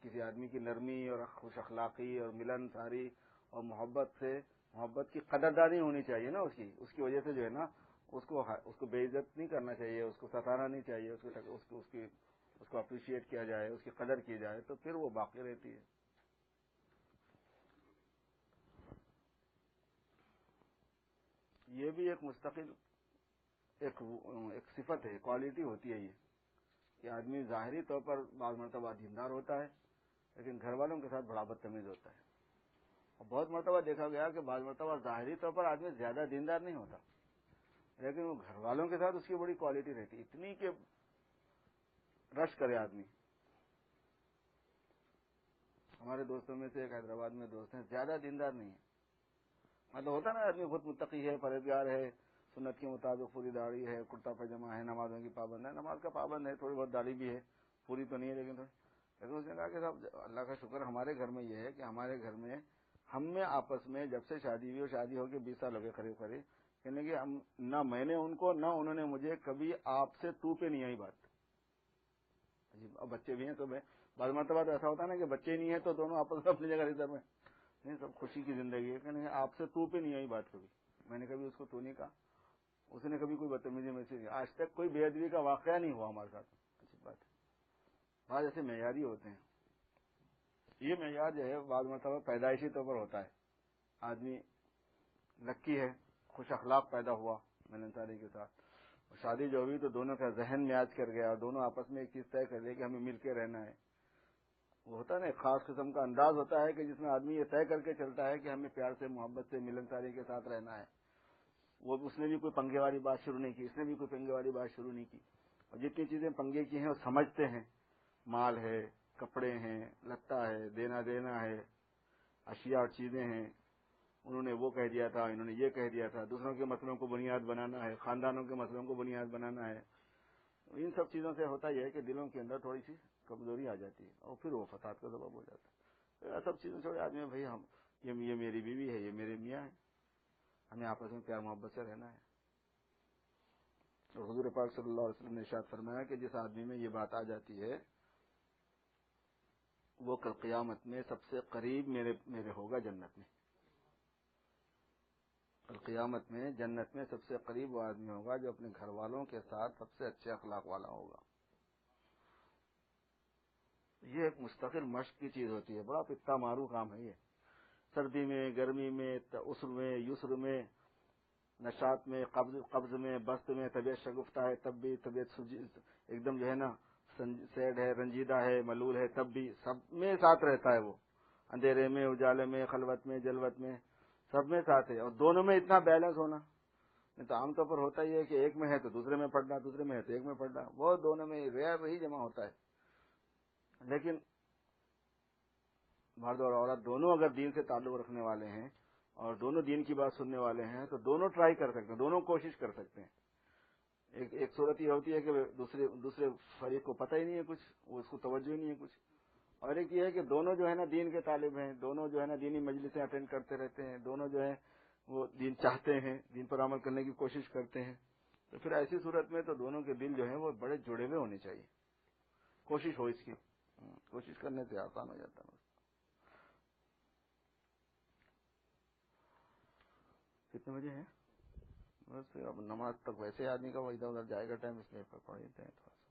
کسی آدمی کی نرمی اور خوش اخلاقی اور ملن ساری اور محبت کی قدردانی ہونی چاہیے نا اس کی وجہ سے جو ہے نا اس کو بے عزت نہیں کرنا چاہیے، اس کو ستانا نہیں چاہیے، اس کو اپریشیٹ کیا جائے، اس کی قدر کی جائے تو پھر وہ باقی رہتی ہے. یہ بھی ایک مستقل ایک صفت ہے، کوالٹی ہوتی ہے یہ کہ آدمی ظاہری طور پر بعض مرتبہ دیندار ہوتا ہے لیکن گھر والوں کے ساتھ بڑا بدتمیز ہوتا ہے. اور بہت مرتبہ دیکھا گیا کہ بعض مرتبہ ظاہری طور پر آدمی زیادہ دیندار نہیں ہوتا لیکن وہ گھر والوں کے ساتھ اس کی بڑی کوالٹی رہتی، اتنی کہ رش کرے آدمی. ہمارے دوستوں میں سے ایک حیدرآباد میں دوست ہیں، زیادہ دیندار نہیں ہے، مطلب ہوتا نا آدمی بہت متقی ہے، پرہیزگار ہے، سنت کے مطابق پوری داڑھی ہے، کرتا پاجامہ ہے، نمازوں کی پابند ہے، نماز کا پابند ہے، تھوڑی بہت داڑھی بھی ہے، پوری تو نہیں ہے لیکن اس نے کہا کہ صاحب اللہ کا شکر ہمارے گھر میں یہ ہے کہ ہمارے گھر میں ہم میں آپس میں جب سے شادی ہوئی اور شادی ہو کے 20 سال ہو گئے قریب کہنے کہ ہم نہ میں نے ان کو نہ انہوں نے مجھے کبھی آپ سے تو پہ نہیں آئی بات. اب بچے بھی ہیں تو بعض مرتبہ تو ایسا ہوتا ہے نا کہ بچے نہیں ہیں تو دونوں آپس میں اپنی جگہ ادھر میں نہیں، سب خوشی کی زندگی ہے. کہنے آپ سے تو پہ نہیں آئی بات کبھی، میں نے کبھی اس کو تو نہیں کہا، اس نے کبھی کوئی بدتمیزی میں سے آج تک کوئی بے ادبی کا واقعہ نہیں ہوا ہمارے ساتھ. اچھی بات ہے. بعض ایسے معیاری ہوتے ہیں. یہ معیار جو ہے بعض مرتبہ پیدائشی طور پر ہوتا ہے، آدمی لکی ہے، خوش اخلاق پیدا ہوا ملنساری کے ساتھ، شادی جو ہوئی تو دونوں کا ذہن میچ کر گیا اور دونوں آپس میں ایک چیز طے کر لیا کہ ہمیں مل کے رہنا ہے. وہ ہوتا ہے نا ایک خاص قسم کا انداز ہوتا ہے کہ جس میں آدمی یہ طے کر کے چلتا ہے کہ ہمیں پیار سے محبت سے ملنساری کے ساتھ رہنا ہے. اس نے بھی کوئی پنگے والی بات شروع نہیں کی، اس نے بھی کوئی پنگے والی بات شروع نہیں کی، اور جتنی چیزیں پنگے کی ہیں وہ سمجھتے ہیں، مال ہے، کپڑے ہیں، لتا ہے، دینا دینا ہے، اشیاء اور چیزیں ہیں، انہوں نے وہ کہہ دیا تھا، انہوں نے یہ کہہ دیا تھا، دوسروں کے مسئلوں کو بنیاد بنانا ہے، خاندانوں کے مسئلوں کو بنیاد بنانا ہے. ان سب چیزوں سے ہوتا یہ ہے کہ دلوں کے اندر تھوڑی سی کمزوری آ جاتی ہے اور پھر وہ فساد کا سبب ہو جاتا ہے. سب چیزیں چھوڑے آدمی بھائی یہ میری بیوی ہے، یہ میرے میاں ہے، ہمیں آپس میں پیار محبت سے رہنا ہے. اور حضور پاک صلی اللہ علیہ وسلم نے ارشاد فرمایا کہ جس آدمی میں یہ بات آ جاتی ہے وہ کل قیامت میں سب سے قریب میرے ہوگا جنت میں. کل قیامت میں جنت میں سب سے قریب وہ آدمی ہوگا جو اپنے گھر والوں کے ساتھ سب سے اچھے اخلاق والا ہوگا. یہ ایک مستقل مشق کی چیز ہوتی ہے، بڑا پتا مارو کام ہے یہ. سردی میں، گرمی میں، عسر میں، یسر میں، نشاط میں، قبض میں، بست میں طبیعت شگفتہ ہے تب بھی طبیعت ایک دم جو ہے نا سیڈ ہے، رنجیدہ ہے، ملول ہے، تب بھی سب میں ساتھ رہتا ہے وہ، اندھیرے میں، اجالے میں، خلوت میں، جلوت میں، سب میں ساتھ ہے، اور دونوں میں اتنا بیلنس ہونا. نہیں تو عام طور پر ہوتا ہی ہے کہ ایک میں ہے تو دوسرے میں پڑھنا، دوسرے میں ہے تو ایک میں پڑھنا، وہ دونوں میں ریئر ہی جمع ہوتا ہے. لیکن مرد اور عورت دونوں اگر دین سے تعلق رکھنے والے ہیں اور دونوں دین کی بات سننے والے ہیں تو دونوں ٹرائی کر سکتے ہیں، دونوں کوشش کر سکتے ہیں. ایک صورت یہ ہوتی ہے کہ دوسرے فریق کو پتہ ہی نہیں ہے کچھ، وہ اس کو توجہ ہی نہیں ہے کچھ، اور ایک یہ ہے کہ دونوں جو ہے نا دین کے طالب ہیں، دونوں جو ہے نا دینی مجلسیں اٹینڈ کرتے رہتے ہیں، دونوں جو ہے وہ دین چاہتے ہیں، دین پر عمل کرنے کی کوشش کرتے ہیں. تو پھر ایسی صورت میں تو دونوں کے دل جو ہیں وہ بڑے جڑے ہوئے ہونے چاہیے. کوشش ہو اس کی، کوشش کرنے سے آسان ہو جاتا ہے. کتنے بجے ہیں؟ بس اب نماز تک ویسے آدمی کا وہ ادھر ادھر جائے گا ٹائم، اس لیے پڑھ لیتے ہیں تھوڑا سا.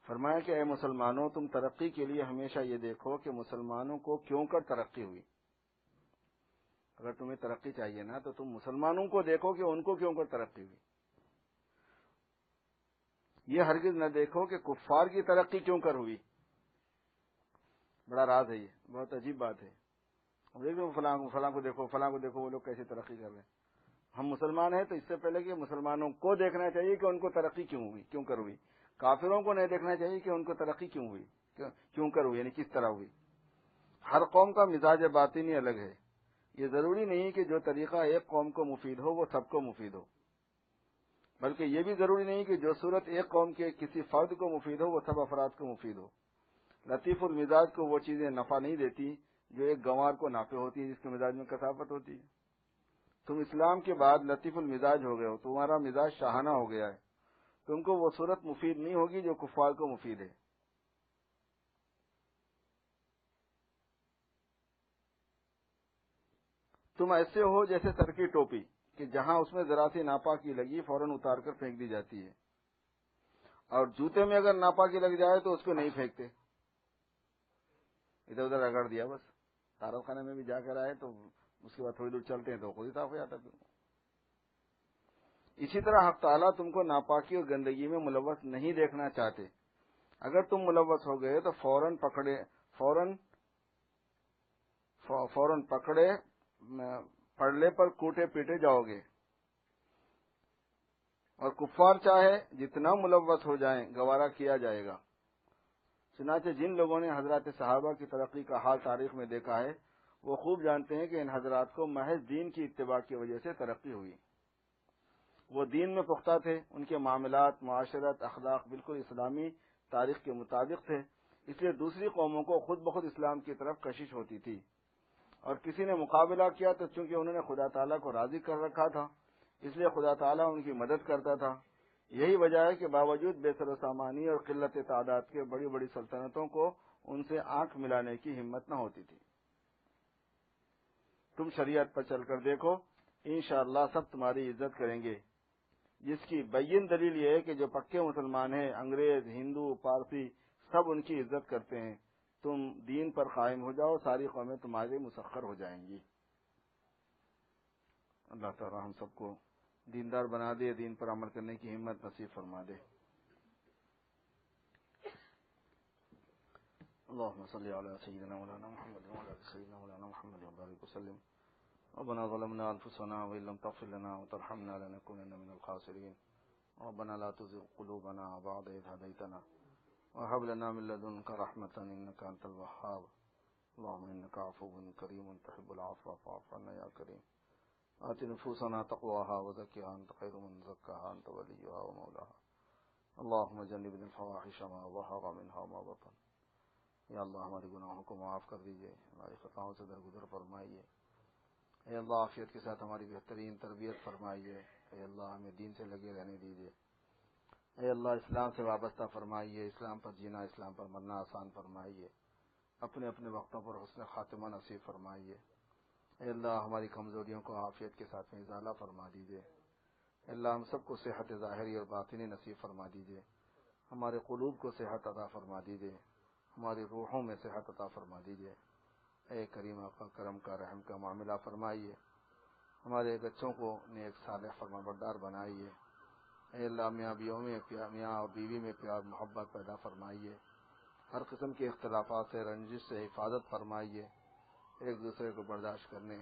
فرمایا کہ اے مسلمانوں، تم ترقی کے لیے ہمیشہ یہ دیکھو کہ مسلمانوں کو کیوں کر ترقی ہوئی. اگر تمہیں ترقی چاہیے نا تو تم مسلمانوں کو دیکھو کہ ان کو کیوں کر ترقی ہوئی. یہ ہرگز نہ دیکھو کہ کفار کی ترقی کیوں کر ہوئی. بڑا راز ہے، یہ بہت عجیب بات ہے. دیکھو فلاں کو دیکھو، فلاں کو دیکھو، وہ لوگ کیسے ترقی کر رہے ہیں. ہم مسلمان ہیں تو اس سے پہلے کہ مسلمانوں کو دیکھنا چاہیے کہ ان کو ترقی کیوں ہوئی، کیوں کر ہوئی. کافروں کو نہیں دیکھنا چاہیے کہ ان کو ترقی کیوں ہوئی، کیوں کر ہوئی، یعنی کس طرح ہوئی. ہر قوم کا مزاج باطنی الگ ہے. یہ ضروری نہیں کہ جو طریقہ ایک قوم کو مفید ہو وہ سب کو مفید ہو، بلکہ یہ بھی ضروری نہیں کہ جو صورت ایک قوم کے کسی فرد کو مفید ہو وہ سب افراد کو مفید ہو. لطیف المزاج کو وہ چیزیں نفع نہیں دیتی جو ایک گنوار کو نافع ہوتی ہے، جس کے مزاج میں کثافت ہوتی ہے. تم اسلام کے بعد لطیف المزاج ہو گئے ہو، تمہارا مزاج شاہانہ ہو گیا ہے، تم کو وہ صورت مفید نہیں ہوگی جو کفار کو مفید ہے. تم ایسے ہو جیسے سر کی ٹوپی کہ جہاں اس میں ذرا سی ناپاکی لگی فوراً اتار کر پھینک دی جاتی ہے، اور جوتے میں اگر ناپاکی لگ جائے تو اس کو نہیں پھینکتے، ادھر ادھر رگڑ دیا بس. تعارف خانے میں بھی جا کر آئے تو اس کے بعد تھوڑی دور چلتے ہیں تو خود ہی صاف ہو جاتا. اسی طرح حق تعالیٰ تم کو ناپاکی اور گندگی میں ملوث نہیں دیکھنا چاہتے. اگر تم ملوث ہو گئے تو فوراً پکڑے پڑلے پر کوٹے پیٹے جاؤ گے. اور کفار چاہے جتنا ملوث ہو جائیں گوارا کیا جائے گا. چنانچہ جن لوگوں نے حضرات صحابہ کی ترقی کا حال تاریخ میں دیکھا ہے وہ خوب جانتے ہیں کہ ان حضرات کو محض دین کی اتباع کی وجہ سے ترقی ہوئی. وہ دین میں پختہ تھے، ان کے معاملات، معاشرت، اخلاق بالکل اسلامی تاریخ کے مطابق تھے، اس لیے دوسری قوموں کو خود بخود اسلام کی طرف کشش ہوتی تھی. اور کسی نے مقابلہ کیا تو چونکہ انہوں نے خدا تعالیٰ کو راضی کر رکھا تھا اس لیے خدا تعالیٰ ان کی مدد کرتا تھا. یہی وجہ ہے کہ باوجود بے سر و سامانی اور قلت تعداد کے بڑی بڑی سلطنتوں کو ان سے آنکھ ملانے کی ہمت نہ ہوتی تھی. تم شریعت پر چل کر دیکھو، انشاءاللہ سب تمہاری عزت کریں گے. جس کی بین دلیل یہ ہے کہ جو پکے مسلمان ہیں، انگریز، ہندو، پارسی، سب ان کی عزت کرتے ہیں. تم دین پر قائم ہو جاؤ، ساری قومیں تمہارے مسخر ہو جائیں گی. اللہ تعالی ہم سب کو دیندار بنا دے، دین پر عمل کرنے کی ہمت نصیب فرما دے. اللهم صل على سيدنا مولانا محمد وعلى ال سيدنا مولانا محمد وبارك وسلم. ربنا ظلمنا انفسنا وان لم تغفر لنا وترحمنا لنكونن من الخاسرين. ربنا لا تزغ قلوبنا بعد إذ هديتنا وهب لنا من لدنك رحمة إنك أنت الوهاب. اللهم إنك عفو كريم تحب العفو فاعف عنا يا كريم. آت نفوسنا تقواها وزكها أنت خير من زكاها أنت وليها ومولاها. اللهم جنبنا الفواحش ما ظهر منها وما بطن. یا اللہ ہمارے گناہوں کو معاف کر دیجئے، ہماری خطاؤں سے درگزر فرمائیے. اے اللہ عافیت کے ساتھ ہماری بہترین تربیت فرمائیے. اے اللہ ہمیں دین سے لگے رہنے دیجئے. اے اللہ اسلام سے وابستہ فرمائیے، اسلام پر جینا، اسلام پر مرنا آسان فرمائیے. اپنے اپنے وقتوں پر حسن خاتمہ نصیب فرمائیے. اے اللہ ہماری کمزوریوں کو عافیت کے ساتھ میں ازالہ فرما دیجئے. اے اللہ ہم سب کو صحت ظاہری اور باطنی نصیب فرما دیجئے. ہمارے قلوب کو صحت عطا فرما دیجئے. ہماری روحوں میں صحت عطا فرما دیجیے۔ اے کریم آقا کرم کا رحم کا معاملہ فرمائیے، ہمارے بچوں کو نیک صالح فرمانبردار بنائیے۔ اے اللہ میاں میاں اور بیوی میں پیار محبت پیدا فرمائیے، ہر قسم کے اختلافات سے رنجش سے حفاظت فرمائیے، ایک دوسرے کو برداشت کرنے،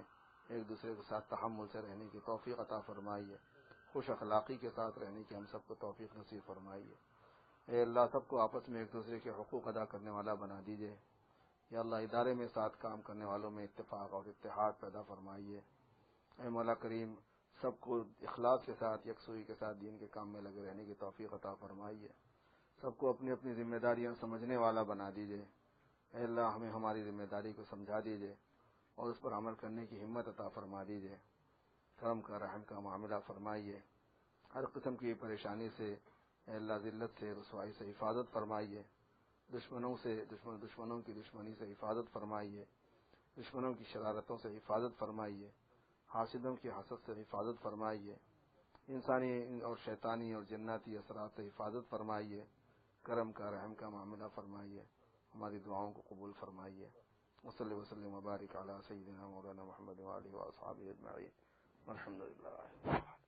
ایک دوسرے کے ساتھ تحمل سے رہنے کی توفیق عطا فرمائیے، خوش اخلاقی کے ساتھ رہنے کی ہم سب کو توفیق نصیب فرمائیے۔ اے اللہ سب کو آپس میں ایک دوسرے کے حقوق ادا کرنے والا بنا دیجیے۔ یا اللہ ادارے میں ساتھ کام کرنے والوں میں اتفاق اور اتحاد پیدا فرمائیے۔ اے مولا کریم سب کو اخلاص کے ساتھ یکسوئی کے ساتھ دین کے کام میں لگے رہنے کی توفیق عطا فرمائیے، سب کو اپنی اپنی ذمہ داریاں سمجھنے والا بنا دیجیے۔ اے اللہ ہمیں ہماری ذمہ داری کو سمجھا دیجیے اور اس پر عمل کرنے کی ہمت عطا فرما دیجیے، کرم کا رحم کا معاملہ فرمائیے، ہر قسم کی پریشانی سے اے اللہ ذلت سے رسوائی سے حفاظت فرمائیے، دشمنوں کی دشمنی سے حفاظت فرمائیے، دشمنوں کی شرارتوں سے حفاظت فرمائیے، حاسدوں کی حسد سے حفاظت فرمائیے، انسانی اور شیطانی اور جناتی اثرات سے حفاظت فرمائیے، کرم کا رحم کا معاملہ فرمائیے، ہماری دعاؤں کو قبول فرمائیے۔ وصلی وسلم وبارک علی سیدنا مولانا محمد وآلہ وأصحابہ اجمعین، والحمد للہ۔